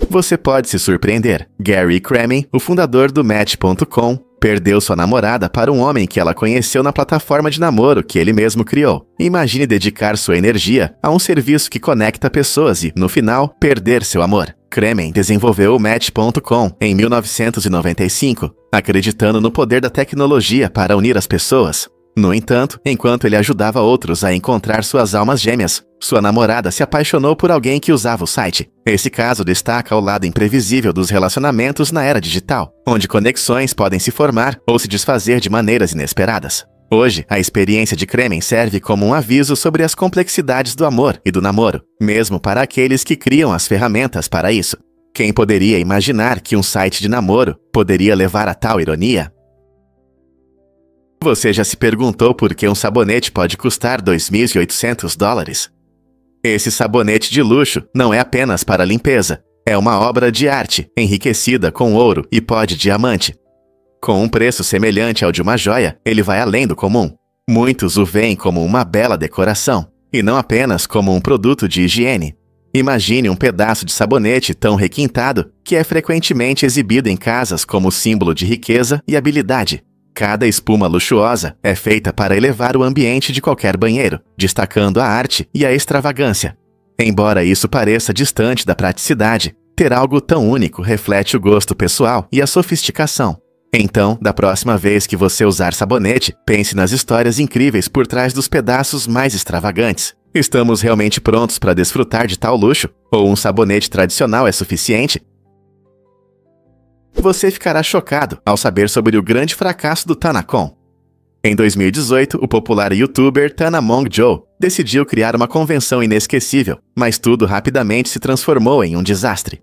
Você pode se surpreender. Gary Kremen, o fundador do Match.com, perdeu sua namorada para um homem que ela conheceu na plataforma de namoro que ele mesmo criou. Imagine dedicar sua energia a um serviço que conecta pessoas e, no final, perder seu amor. Kremen desenvolveu o Match.com em 1995, acreditando no poder da tecnologia para unir as pessoas. No entanto, enquanto ele ajudava outros a encontrar suas almas gêmeas, sua namorada se apaixonou por alguém que usava o site. Esse caso destaca o lado imprevisível dos relacionamentos na era digital, onde conexões podem se formar ou se desfazer de maneiras inesperadas. Hoje, a experiência de Kremen serve como um aviso sobre as complexidades do amor e do namoro, mesmo para aqueles que criam as ferramentas para isso. Quem poderia imaginar que um site de namoro poderia levar a tal ironia? Você já se perguntou por que um sabonete pode custar $2.800? Esse sabonete de luxo não é apenas para limpeza, é uma obra de arte, enriquecida com ouro e pó de diamante. Com um preço semelhante ao de uma joia, ele vai além do comum. Muitos o veem como uma bela decoração, e não apenas como um produto de higiene. Imagine um pedaço de sabonete tão requintado que é frequentemente exibido em casas como símbolo de riqueza e habilidade. Cada espuma luxuosa é feita para elevar o ambiente de qualquer banheiro, destacando a arte e a extravagância. Embora isso pareça distante da praticidade, ter algo tão único reflete o gosto pessoal e a sofisticação. Então, da próxima vez que você usar sabonete, pense nas histórias incríveis por trás dos pedaços mais extravagantes. Estamos realmente prontos para desfrutar de tal luxo? Ou um sabonete tradicional é suficiente? Você ficará chocado ao saber sobre o grande fracasso do Tanacon. Em 2018, o popular youtuber Tanamong Joe decidiu criar uma convenção inesquecível, mas tudo rapidamente se transformou em um desastre.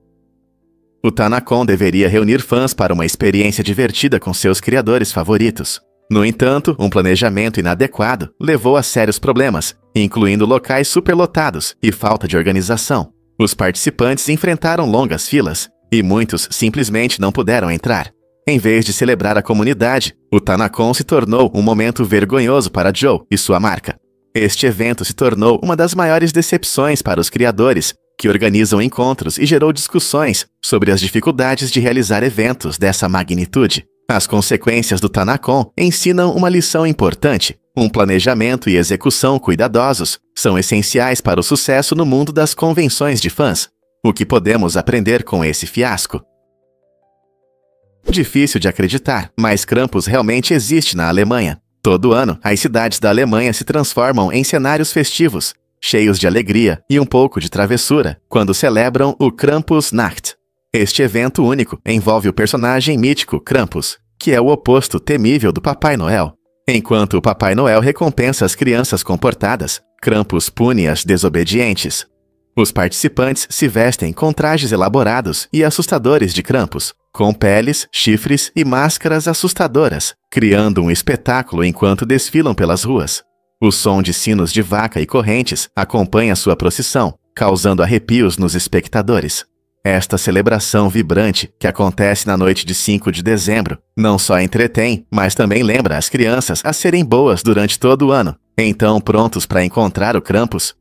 O Tanacon deveria reunir fãs para uma experiência divertida com seus criadores favoritos. No entanto, um planejamento inadequado levou a sérios problemas, incluindo locais superlotados e falta de organização. Os participantes enfrentaram longas filas, e muitos simplesmente não puderam entrar. Em vez de celebrar a comunidade, o TanaCon se tornou um momento vergonhoso para Joe e sua marca. Este evento se tornou uma das maiores decepções para os criadores, que organizam encontros e gerou discussões sobre as dificuldades de realizar eventos dessa magnitude. As consequências do TanaCon ensinam uma lição importante. Um planejamento e execução cuidadosos são essenciais para o sucesso no mundo das convenções de fãs. O que podemos aprender com esse fiasco? Difícil de acreditar, mas Krampus realmente existe na Alemanha. Todo ano, as cidades da Alemanha se transformam em cenários festivos, cheios de alegria e um pouco de travessura, quando celebram o Krampusnacht. Este evento único envolve o personagem mítico Krampus, que é o oposto temível do Papai Noel. Enquanto o Papai Noel recompensa as crianças comportadas, Krampus pune as desobedientes. Os participantes se vestem com trajes elaborados e assustadores de Krampus, com peles, chifres e máscaras assustadoras, criando um espetáculo enquanto desfilam pelas ruas. O som de sinos de vaca e correntes acompanha sua procissão, causando arrepios nos espectadores. Esta celebração vibrante, que acontece na noite de 5 de dezembro, não só entretém, mas também lembra as crianças a serem boas durante todo o ano, então prontos para encontrar o Krampus.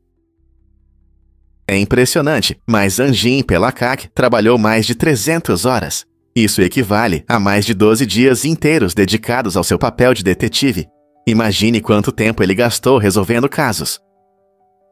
É impressionante, mas Anjin Pelakak trabalhou mais de 300 horas. Isso equivale a mais de 12 dias inteiros dedicados ao seu papel de detetive. Imagine quanto tempo ele gastou resolvendo casos.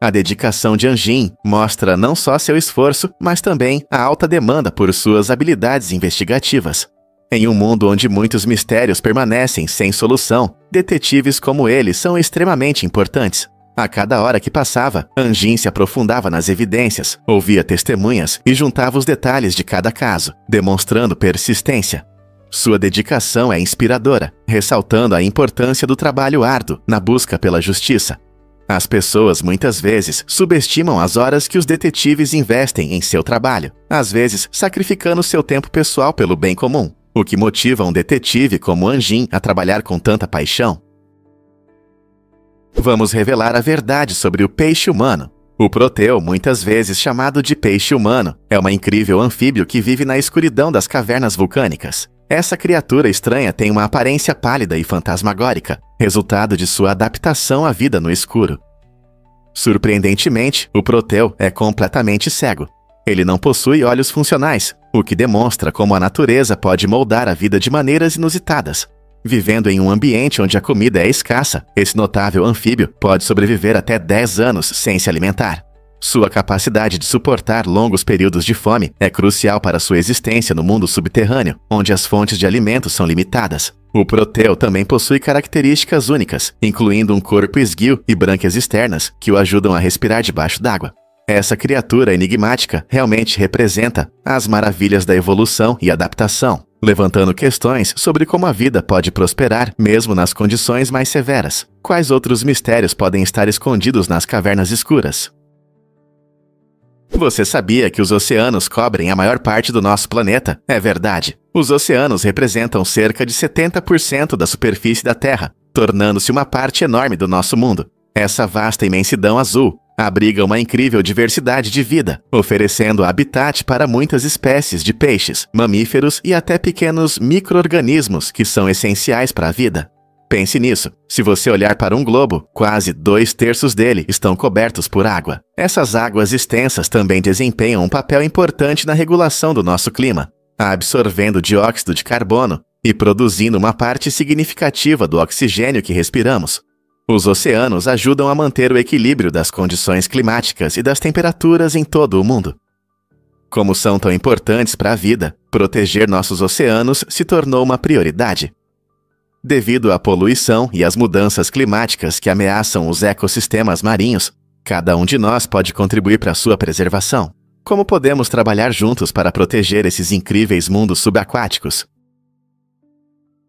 A dedicação de Anjin mostra não só seu esforço, mas também a alta demanda por suas habilidades investigativas. Em um mundo onde muitos mistérios permanecem sem solução, detetives como ele são extremamente importantes. A cada hora que passava, Anjin se aprofundava nas evidências, ouvia testemunhas e juntava os detalhes de cada caso, demonstrando persistência. Sua dedicação é inspiradora, ressaltando a importância do trabalho árduo na busca pela justiça. As pessoas muitas vezes subestimam as horas que os detetives investem em seu trabalho, às vezes sacrificando seu tempo pessoal pelo bem comum, o que motiva um detetive como Anjin a trabalhar com tanta paixão. Vamos revelar a verdade sobre o peixe humano. O Proteu, muitas vezes chamado de peixe humano, é uma incrível anfíbio que vive na escuridão das cavernas vulcânicas. Essa criatura estranha tem uma aparência pálida e fantasmagórica, resultado de sua adaptação à vida no escuro. Surpreendentemente, o Proteu é completamente cego. Ele não possui olhos funcionais, o que demonstra como a natureza pode moldar a vida de maneiras inusitadas. Vivendo em um ambiente onde a comida é escassa, esse notável anfíbio pode sobreviver até 10 anos sem se alimentar. Sua capacidade de suportar longos períodos de fome é crucial para sua existência no mundo subterrâneo, onde as fontes de alimento são limitadas. O Proteu também possui características únicas, incluindo um corpo esguio e brânquias externas que o ajudam a respirar debaixo d'água. Essa criatura enigmática realmente representa as maravilhas da evolução e adaptação, levantando questões sobre como a vida pode prosperar mesmo nas condições mais severas. Quais outros mistérios podem estar escondidos nas cavernas escuras? Você sabia que os oceanos cobrem a maior parte do nosso planeta? É verdade. Os oceanos representam cerca de 70% da superfície da Terra, tornando-se uma parte enorme do nosso mundo. Essa vasta imensidão azul abriga uma incrível diversidade de vida, oferecendo habitat para muitas espécies de peixes, mamíferos e até pequenos micro-organismos que são essenciais para a vida. Pense nisso. Se você olhar para um globo, quase 2/3 dele estão cobertos por água. Essas águas extensas também desempenham um papel importante na regulação do nosso clima, absorvendo dióxido de carbono e produzindo uma parte significativa do oxigênio que respiramos. Os oceanos ajudam a manter o equilíbrio das condições climáticas e das temperaturas em todo o mundo. Como são tão importantes para a vida, proteger nossos oceanos se tornou uma prioridade. Devido à poluição e às mudanças climáticas que ameaçam os ecossistemas marinhos, cada um de nós pode contribuir para sua preservação. Como podemos trabalhar juntos para proteger esses incríveis mundos subaquáticos?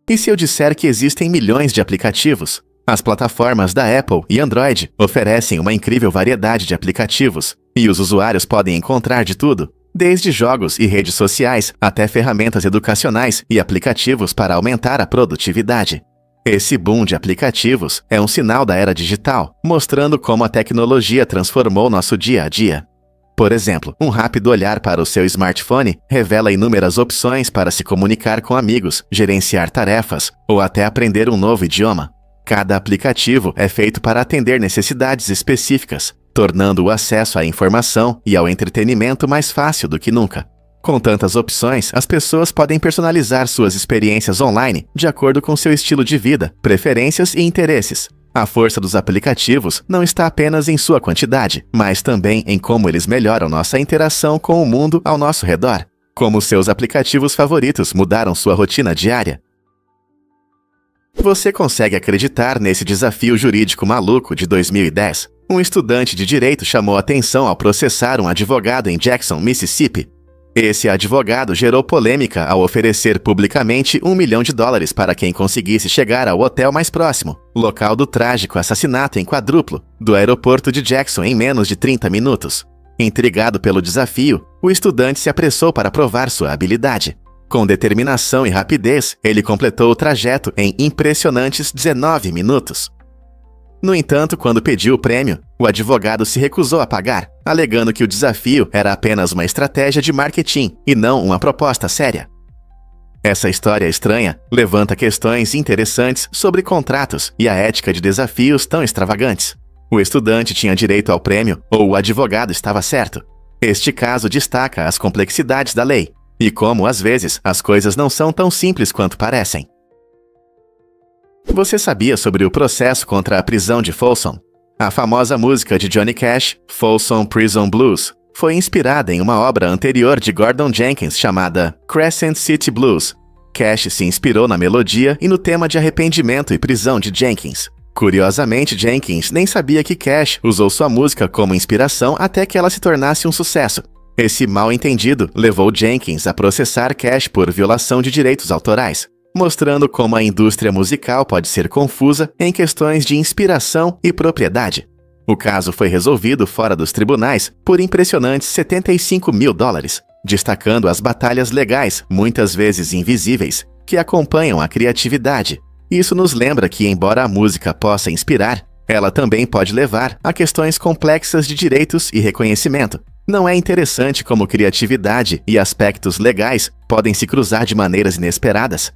E se eu disser que existem milhões de aplicativos? As plataformas da Apple e Android oferecem uma incrível variedade de aplicativos, e os usuários podem encontrar de tudo, desde jogos e redes sociais até ferramentas educacionais e aplicativos para aumentar a produtividade. Esse boom de aplicativos é um sinal da era digital, mostrando como a tecnologia transformou nosso dia a dia. Por exemplo, um rápido olhar para o seu smartphone revela inúmeras opções para se comunicar com amigos, gerenciar tarefas ou até aprender um novo idioma. Cada aplicativo é feito para atender necessidades específicas, tornando o acesso à informação e ao entretenimento mais fácil do que nunca. Com tantas opções, as pessoas podem personalizar suas experiências online de acordo com seu estilo de vida, preferências e interesses. A força dos aplicativos não está apenas em sua quantidade, mas também em como eles melhoram nossa interação com o mundo ao nosso redor. Como seus aplicativos favoritos mudaram sua rotina diária. Você consegue acreditar nesse desafio jurídico maluco de 2010? Um estudante de direito chamou atenção ao processar um advogado em Jackson, Mississippi. Esse advogado gerou polêmica ao oferecer publicamente $1 milhão para quem conseguisse chegar ao hotel mais próximo, local do trágico assassinato em quadruplo, do aeroporto de Jackson em menos de 30 minutos. Intrigado pelo desafio, o estudante se apressou para provar sua habilidade. Com determinação e rapidez, ele completou o trajeto em impressionantes 19 minutos. No entanto, quando pediu o prêmio, o advogado se recusou a pagar, alegando que o desafio era apenas uma estratégia de marketing e não uma proposta séria. Essa história estranha levanta questões interessantes sobre contratos e a ética de desafios tão extravagantes. O estudante tinha direito ao prêmio ou o advogado estava certo? Este caso destaca as complexidades da lei e como, às vezes, as coisas não são tão simples quanto parecem. Você sabia sobre o processo contra a prisão de Folsom? A famosa música de Johnny Cash, Folsom Prison Blues, foi inspirada em uma obra anterior de Gordon Jenkins chamada Crescent City Blues. Cash se inspirou na melodia e no tema de arrependimento e prisão de Jenkins. Curiosamente, Jenkins nem sabia que Cash usou sua música como inspiração até que ela se tornasse um sucesso. Esse mal-entendido levou Jenkins a processar Cash por violação de direitos autorais, mostrando como a indústria musical pode ser confusa em questões de inspiração e propriedade. O caso foi resolvido fora dos tribunais por impressionantes $75 mil, destacando as batalhas legais, muitas vezes invisíveis, que acompanham a criatividade. Isso nos lembra que, embora a música possa inspirar, ela também pode levar a questões complexas de direitos e reconhecimento. Não é interessante como criatividade e aspectos legais podem se cruzar de maneiras inesperadas?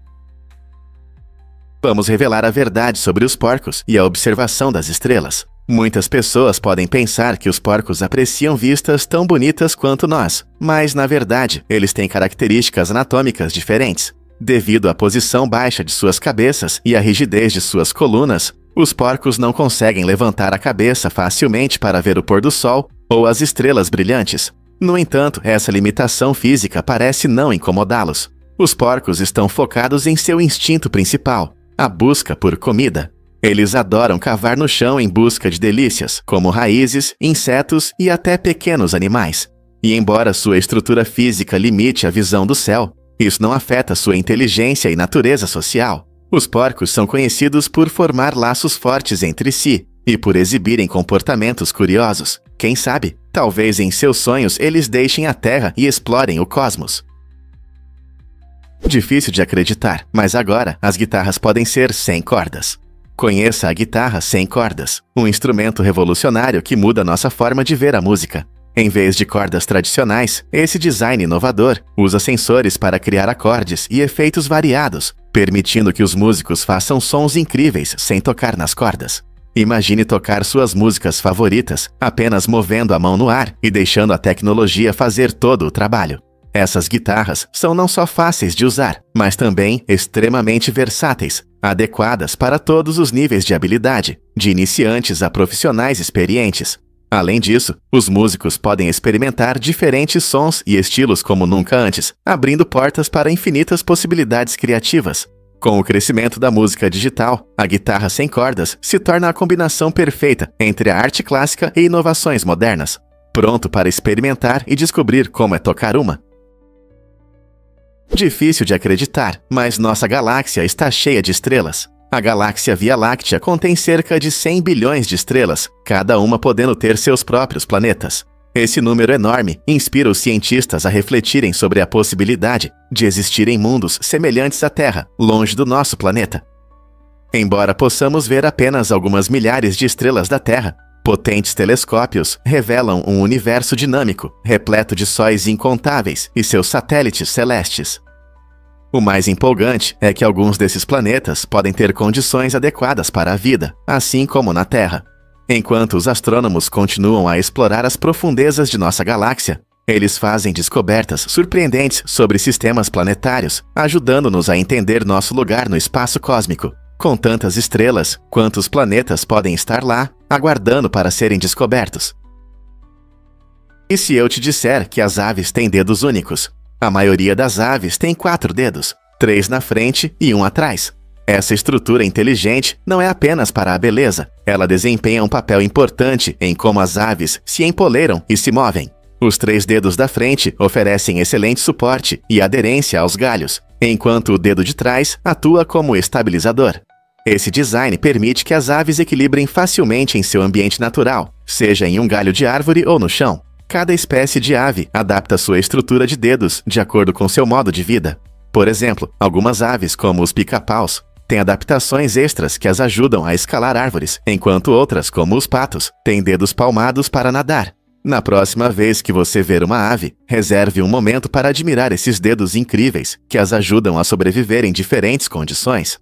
Vamos revelar a verdade sobre os porcos e a observação das estrelas. Muitas pessoas podem pensar que os porcos apreciam vistas tão bonitas quanto nós, mas, na verdade, eles têm características anatômicas diferentes. Devido à posição baixa de suas cabeças e à rigidez de suas colunas, os porcos não conseguem levantar a cabeça facilmente para ver o pôr do sol ou as estrelas brilhantes. No entanto, essa limitação física parece não incomodá-los. Os porcos estão focados em seu instinto principal, a busca por comida. Eles adoram cavar no chão em busca de delícias, como raízes, insetos e até pequenos animais. E embora sua estrutura física limite a visão do céu, isso não afeta sua inteligência e natureza social. Os porcos são conhecidos por formar laços fortes entre si e por exibirem comportamentos curiosos. Quem sabe, talvez em seus sonhos eles deixem a Terra e explorem o cosmos. Difícil de acreditar, mas agora as guitarras podem ser sem cordas. Conheça a guitarra sem cordas, um instrumento revolucionário que muda nossa forma de ver a música. Em vez de cordas tradicionais, esse design inovador usa sensores para criar acordes e efeitos variados, permitindo que os músicos façam sons incríveis sem tocar nas cordas. Imagine tocar suas músicas favoritas apenas movendo a mão no ar e deixando a tecnologia fazer todo o trabalho. Essas guitarras são não só fáceis de usar, mas também extremamente versáteis, adequadas para todos os níveis de habilidade, de iniciantes a profissionais experientes. Além disso, os músicos podem experimentar diferentes sons e estilos como nunca antes, abrindo portas para infinitas possibilidades criativas. Com o crescimento da música digital, a guitarra sem cordas se torna a combinação perfeita entre a arte clássica e inovações modernas. Pronto para experimentar e descobrir como é tocar uma? Difícil de acreditar, mas nossa galáxia está cheia de estrelas. A galáxia Via Láctea contém cerca de 100 bilhões de estrelas, cada uma podendo ter seus próprios planetas. Esse número enorme inspira os cientistas a refletirem sobre a possibilidade de existirem mundos semelhantes à Terra, longe do nosso planeta. Embora possamos ver apenas algumas milhares de estrelas da Terra, Potentes telescópios revelam um universo dinâmico, repleto de sóis incontáveis e seus satélites celestes. O mais empolgante é que alguns desses planetas podem ter condições adequadas para a vida, assim como na Terra. Enquanto os astrônomos continuam a explorar as profundezas de nossa galáxia, eles fazem descobertas surpreendentes sobre sistemas planetários, ajudando-nos a entender nosso lugar no espaço cósmico. Com tantas estrelas, quantos planetas podem estar lá, aguardando para serem descobertos? E se eu te disser que as aves têm dedos únicos? A maioria das aves tem 4 dedos, 3 na frente e 1 atrás. Essa estrutura inteligente não é apenas para a beleza, ela desempenha um papel importante em como as aves se empoleiram e se movem. Os 3 dedos da frente oferecem excelente suporte e aderência aos galhos, enquanto o dedo de trás atua como estabilizador. Esse design permite que as aves equilibrem facilmente em seu ambiente natural, seja em um galho de árvore ou no chão. Cada espécie de ave adapta sua estrutura de dedos de acordo com seu modo de vida. Por exemplo, algumas aves, como os pica-paus, têm adaptações extras que as ajudam a escalar árvores, enquanto outras, como os patos, têm dedos palmados para nadar. Na próxima vez que você ver uma ave, reserve um momento para admirar esses dedos incríveis que as ajudam a sobreviver em diferentes condições.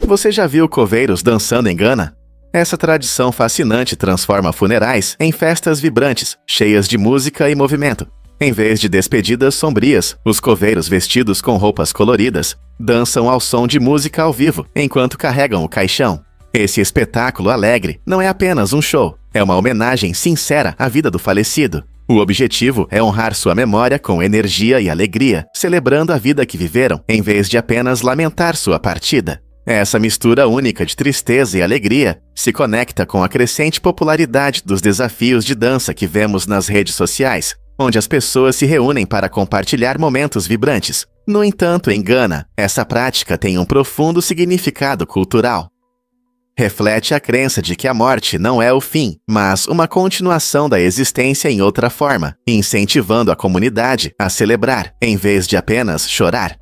Você já viu coveiros dançando em Gana? Essa tradição fascinante transforma funerais em festas vibrantes, cheias de música e movimento. Em vez de despedidas sombrias, os coveiros vestidos com roupas coloridas dançam ao som de música ao vivo enquanto carregam o caixão. Esse espetáculo alegre não é apenas um show, é uma homenagem sincera à vida do falecido. O objetivo é honrar sua memória com energia e alegria, celebrando a vida que viveram, em vez de apenas lamentar sua partida. Essa mistura única de tristeza e alegria se conecta com a crescente popularidade dos desafios de dança que vemos nas redes sociais, onde as pessoas se reúnem para compartilhar momentos vibrantes. No entanto, em Gana, essa prática tem um profundo significado cultural. Reflete a crença de que a morte não é o fim, mas uma continuação da existência em outra forma, incentivando a comunidade a celebrar, em vez de apenas chorar.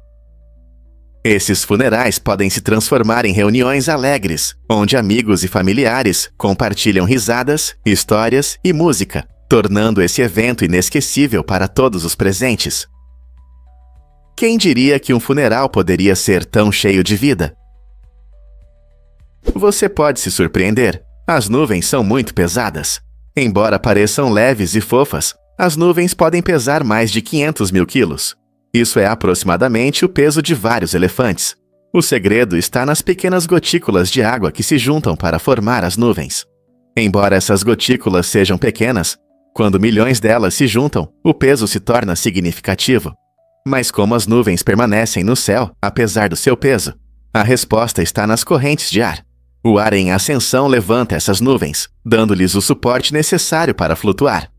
Esses funerais podem se transformar em reuniões alegres, onde amigos e familiares compartilham risadas, histórias e música, tornando esse evento inesquecível para todos os presentes. Quem diria que um funeral poderia ser tão cheio de vida? Você pode se surpreender. As nuvens são muito pesadas. Embora pareçam leves e fofas, as nuvens podem pesar mais de 500 mil quilos. Isso é aproximadamente o peso de vários elefantes. O segredo está nas pequenas gotículas de água que se juntam para formar as nuvens. Embora essas gotículas sejam pequenas, quando milhões delas se juntam, o peso se torna significativo. Mas como as nuvens permanecem no céu, apesar do seu peso? A resposta está nas correntes de ar. O ar em ascensão levanta essas nuvens, dando-lhes o suporte necessário para flutuar.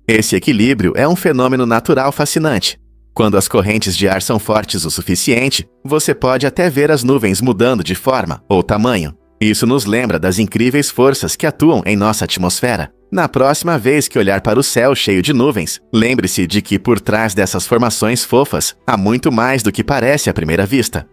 Esse equilíbrio é um fenômeno natural fascinante. Quando as correntes de ar são fortes o suficiente, você pode até ver as nuvens mudando de forma ou tamanho. Isso nos lembra das incríveis forças que atuam em nossa atmosfera. Na próxima vez que olhar para o céu cheio de nuvens, lembre-se de que por trás dessas formações fofas há muito mais do que parece à primeira vista.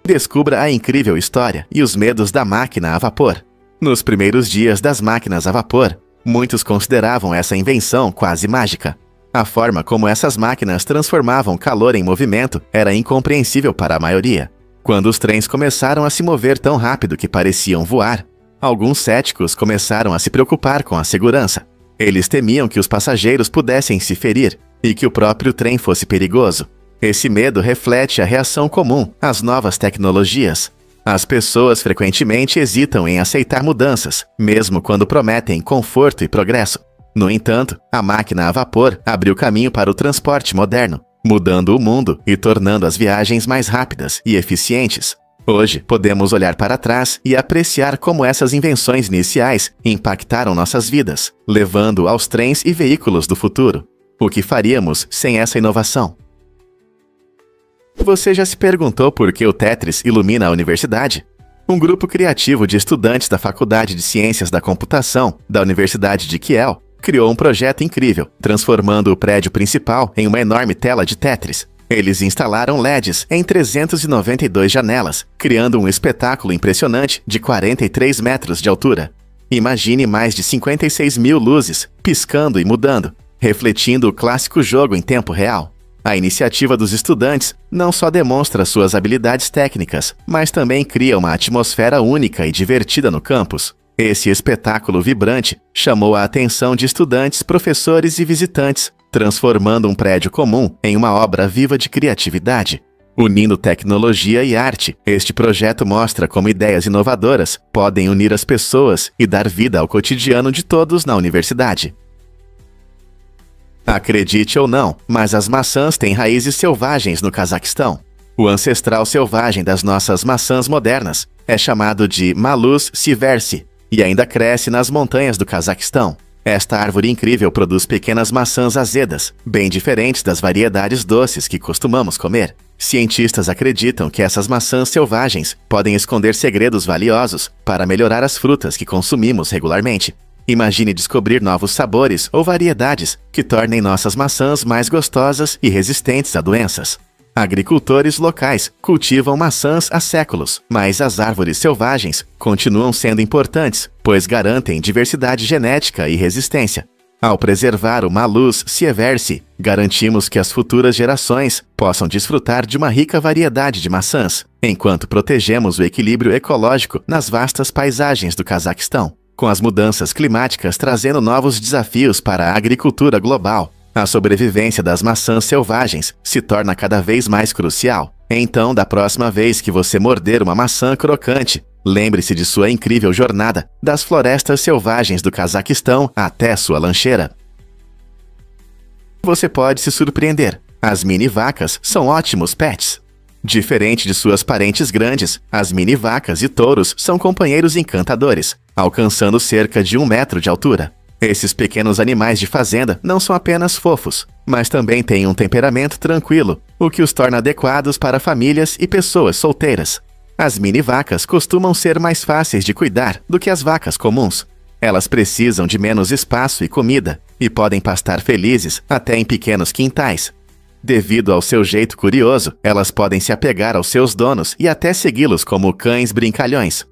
Descubra a incrível história e os medos da máquina a vapor. Nos primeiros dias das máquinas a vapor, muitos consideravam essa invenção quase mágica. A forma como essas máquinas transformavam calor em movimento era incompreensível para a maioria. Quando os trens começaram a se mover tão rápido que pareciam voar, alguns céticos começaram a se preocupar com a segurança. Eles temiam que os passageiros pudessem se ferir e que o próprio trem fosse perigoso. Esse medo reflete a reação comum às novas tecnologias. As pessoas frequentemente hesitam em aceitar mudanças, mesmo quando prometem conforto e progresso. No entanto, a máquina a vapor abriu caminho para o transporte moderno, mudando o mundo e tornando as viagens mais rápidas e eficientes. Hoje, podemos olhar para trás e apreciar como essas invenções iniciais impactaram nossas vidas, levando aos trens e veículos do futuro. O que faríamos sem essa inovação? Você já se perguntou por que o Tetris ilumina a universidade? Um grupo criativo de estudantes da Faculdade de Ciências da Computação da Universidade de Kiel criou um projeto incrível, transformando o prédio principal em uma enorme tela de Tetris. Eles instalaram LEDs em 392 janelas, criando um espetáculo impressionante de 43 metros de altura. Imagine mais de 56 mil luzes, piscando e mudando, refletindo o clássico jogo em tempo real. A iniciativa dos estudantes não só demonstra suas habilidades técnicas, mas também cria uma atmosfera única e divertida no campus. Esse espetáculo vibrante chamou a atenção de estudantes, professores e visitantes, transformando um prédio comum em uma obra viva de criatividade. Unindo tecnologia e arte, este projeto mostra como ideias inovadoras podem unir as pessoas e dar vida ao cotidiano de todos na universidade. Acredite ou não, mas as maçãs têm raízes selvagens no Cazaquistão. O ancestral selvagem das nossas maçãs modernas é chamado de Malus sieversi e ainda cresce nas montanhas do Cazaquistão. Esta árvore incrível produz pequenas maçãs azedas, bem diferentes das variedades doces que costumamos comer. Cientistas acreditam que essas maçãs selvagens podem esconder segredos valiosos para melhorar as frutas que consumimos regularmente. Imagine descobrir novos sabores ou variedades que tornem nossas maçãs mais gostosas e resistentes a doenças. Agricultores locais cultivam maçãs há séculos, mas as árvores selvagens continuam sendo importantes, pois garantem diversidade genética e resistência. Ao preservar o Malus sieversi, garantimos que as futuras gerações possam desfrutar de uma rica variedade de maçãs, enquanto protegemos o equilíbrio ecológico nas vastas paisagens do Cazaquistão. Com as mudanças climáticas trazendo novos desafios para a agricultura global, a sobrevivência das maçãs selvagens se torna cada vez mais crucial. Então, da próxima vez que você morder uma maçã crocante, lembre-se de sua incrível jornada das florestas selvagens do Cazaquistão até sua lancheira. Você pode se surpreender. As mini-vacas são ótimos pets. Diferente de suas parentes grandes, as mini-vacas e touros são companheiros encantadores, alcançando cerca de 1 metro de altura. Esses pequenos animais de fazenda não são apenas fofos, mas também têm um temperamento tranquilo, o que os torna adequados para famílias e pessoas solteiras. As mini-vacas costumam ser mais fáceis de cuidar do que as vacas comuns. Elas precisam de menos espaço e comida, e podem pastar felizes até em pequenos quintais. Devido ao seu jeito curioso, elas podem se apegar aos seus donos e até segui-los como cães brincalhões.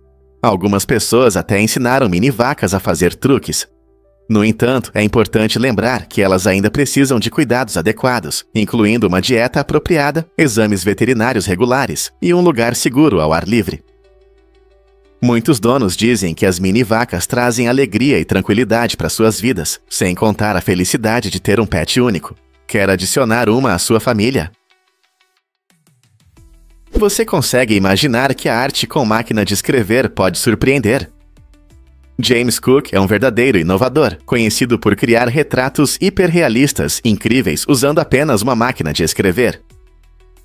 Algumas pessoas até ensinaram mini-vacas a fazer truques. No entanto, é importante lembrar que elas ainda precisam de cuidados adequados, incluindo uma dieta apropriada, exames veterinários regulares e um lugar seguro ao ar livre. Muitos donos dizem que as mini-vacas trazem alegria e tranquilidade para suas vidas, sem contar a felicidade de ter um pet único. Quer adicionar uma à sua família? Você consegue imaginar que a arte com máquina de escrever pode surpreender? James Cook é um verdadeiro inovador, conhecido por criar retratos hiperrealistas incríveis usando apenas uma máquina de escrever.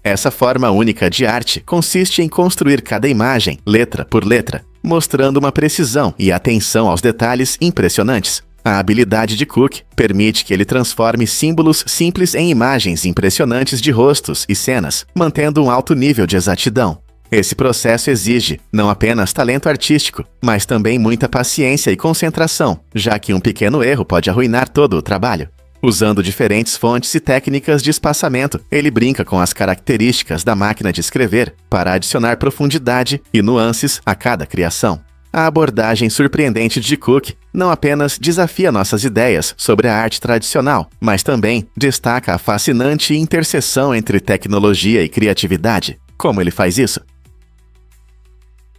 Essa forma única de arte consiste em construir cada imagem, letra por letra, mostrando uma precisão e atenção aos detalhes impressionantes. A habilidade de Cook permite que ele transforme símbolos simples em imagens impressionantes de rostos e cenas, mantendo um alto nível de exatidão. Esse processo exige não apenas talento artístico, mas também muita paciência e concentração, já que um pequeno erro pode arruinar todo o trabalho. Usando diferentes fontes e técnicas de espaçamento, ele brinca com as características da máquina de escrever para adicionar profundidade e nuances a cada criação. A abordagem surpreendente de Cook não apenas desafia nossas ideias sobre a arte tradicional, mas também destaca a fascinante interseção entre tecnologia e criatividade. Como ele faz isso?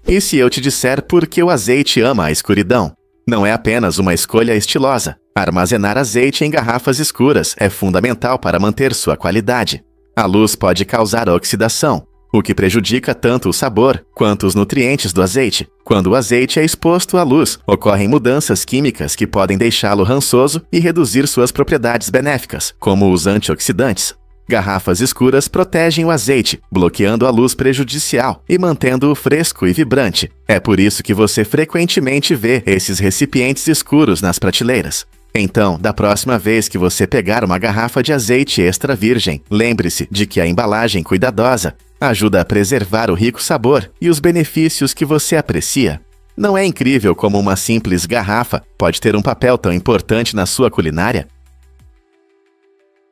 E se eu te disser por que o azeite ama a escuridão? Não é apenas uma escolha estilosa. Armazenar azeite em garrafas escuras é fundamental para manter sua qualidade. A luz pode causar oxidação, o que prejudica tanto o sabor quanto os nutrientes do azeite. Quando o azeite é exposto à luz, ocorrem mudanças químicas que podem deixá-lo rançoso e reduzir suas propriedades benéficas, como os antioxidantes. Garrafas escuras protegem o azeite, bloqueando a luz prejudicial e mantendo-o fresco e vibrante. É por isso que você frequentemente vê esses recipientes escuros nas prateleiras. Então, da próxima vez que você pegar uma garrafa de azeite extra virgem, lembre-se de que a embalagem cuidadosa ajuda a preservar o rico sabor e os benefícios que você aprecia. Não é incrível como uma simples garrafa pode ter um papel tão importante na sua culinária?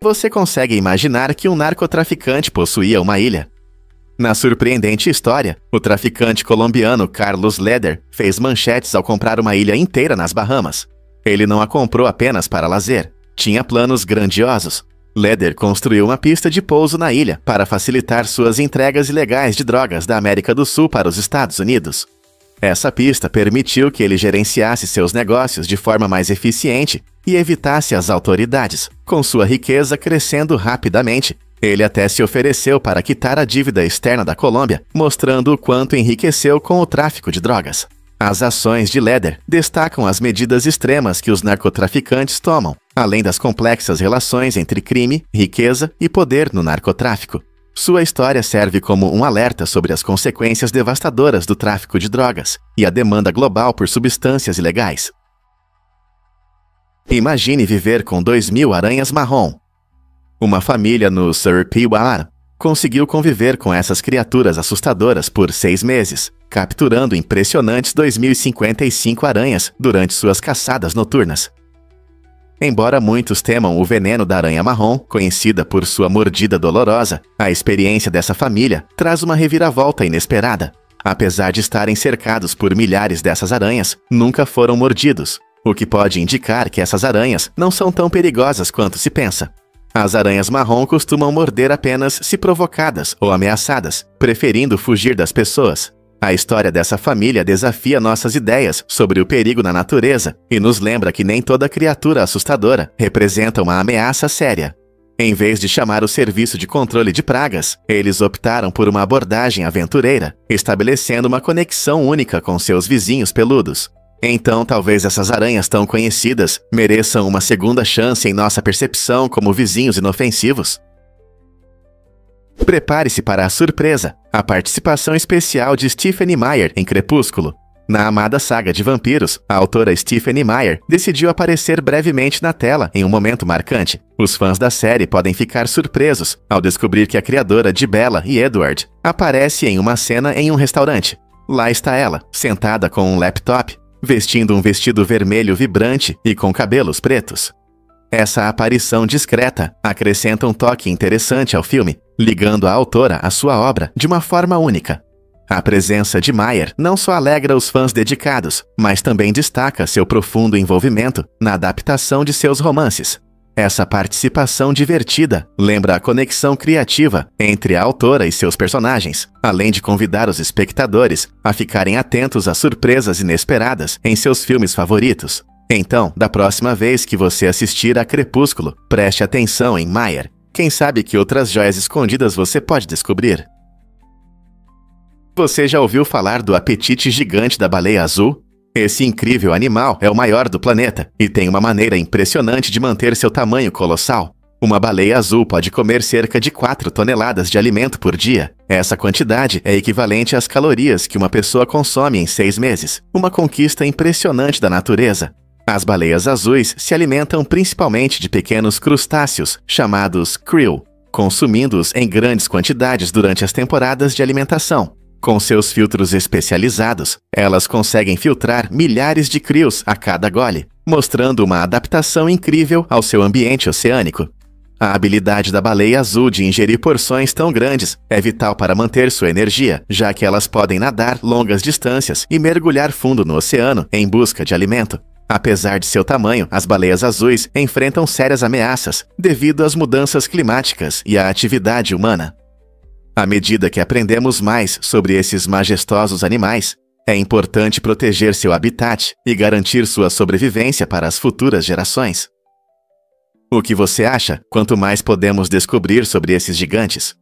Você consegue imaginar que um narcotraficante possuía uma ilha? Na surpreendente história, o traficante colombiano Carlos Leder fez manchetes ao comprar uma ilha inteira nas Bahamas. Ele não a comprou apenas para lazer. Tinha planos grandiosos. Leder construiu uma pista de pouso na ilha para facilitar suas entregas ilegais de drogas da América do Sul para os Estados Unidos. Essa pista permitiu que ele gerenciasse seus negócios de forma mais eficiente e evitasse as autoridades, com sua riqueza crescendo rapidamente. Ele até se ofereceu para quitar a dívida externa da Colômbia, mostrando o quanto enriqueceu com o tráfico de drogas. As ações de Leder destacam as medidas extremas que os narcotraficantes tomam, além das complexas relações entre crime, riqueza e poder no narcotráfico. Sua história serve como um alerta sobre as consequências devastadoras do tráfico de drogas e a demanda global por substâncias ilegais. Imagine viver com 2.000 aranhas marrom. Uma família no Surrey conseguiu conviver com essas criaturas assustadoras por 6 meses, capturando impressionantes 2.055 aranhas durante suas caçadas noturnas. Embora muitos temam o veneno da aranha marrom, conhecida por sua mordida dolorosa, a experiência dessa família traz uma reviravolta inesperada. Apesar de estarem cercados por milhares dessas aranhas, nunca foram mordidos, o que pode indicar que essas aranhas não são tão perigosas quanto se pensa. As aranhas marrom costumam morder apenas se provocadas ou ameaçadas, preferindo fugir das pessoas. A história dessa família desafia nossas ideias sobre o perigo na natureza e nos lembra que nem toda criatura assustadora representa uma ameaça séria. Em vez de chamar o serviço de controle de pragas, eles optaram por uma abordagem aventureira, estabelecendo uma conexão única com seus vizinhos peludos. Então, talvez essas aranhas tão conhecidas mereçam uma segunda chance em nossa percepção como vizinhos inofensivos. Prepare-se para a surpresa, a participação especial de Stephenie Meyer em Crepúsculo. Na amada saga de vampiros, a autora Stephenie Meyer decidiu aparecer brevemente na tela em um momento marcante. Os fãs da série podem ficar surpresos ao descobrir que a criadora de Bella e Edward aparece em uma cena em um restaurante. Lá está ela, sentada com um laptop, vestindo um vestido vermelho vibrante e com cabelos pretos. Essa aparição discreta acrescenta um toque interessante ao filme, ligando a autora à sua obra de uma forma única. A presença de Meyer não só alegra os fãs dedicados, mas também destaca seu profundo envolvimento na adaptação de seus romances. Essa participação divertida lembra a conexão criativa entre a autora e seus personagens, além de convidar os espectadores a ficarem atentos às surpresas inesperadas em seus filmes favoritos. Então, da próxima vez que você assistir a Crepúsculo, preste atenção em Meyer. Quem sabe que outras joias escondidas você pode descobrir? Você já ouviu falar do apetite gigante da baleia azul? Esse incrível animal é o maior do planeta e tem uma maneira impressionante de manter seu tamanho colossal. Uma baleia azul pode comer cerca de 4 toneladas de alimento por dia. Essa quantidade é equivalente às calorias que uma pessoa consome em 6 meses. Uma conquista impressionante da natureza. As baleias azuis se alimentam principalmente de pequenos crustáceos, chamados krill, consumindo-os em grandes quantidades durante as temporadas de alimentação. Com seus filtros especializados, elas conseguem filtrar milhares de krills a cada gole, mostrando uma adaptação incrível ao seu ambiente oceânico. A habilidade da baleia azul de ingerir porções tão grandes é vital para manter sua energia, já que elas podem nadar longas distâncias e mergulhar fundo no oceano em busca de alimento. Apesar de seu tamanho, as baleias azuis enfrentam sérias ameaças devido às mudanças climáticas e à atividade humana. À medida que aprendemos mais sobre esses majestosos animais, é importante proteger seu habitat e garantir sua sobrevivência para as futuras gerações. O que você acha quanto mais podemos descobrir sobre esses gigantes?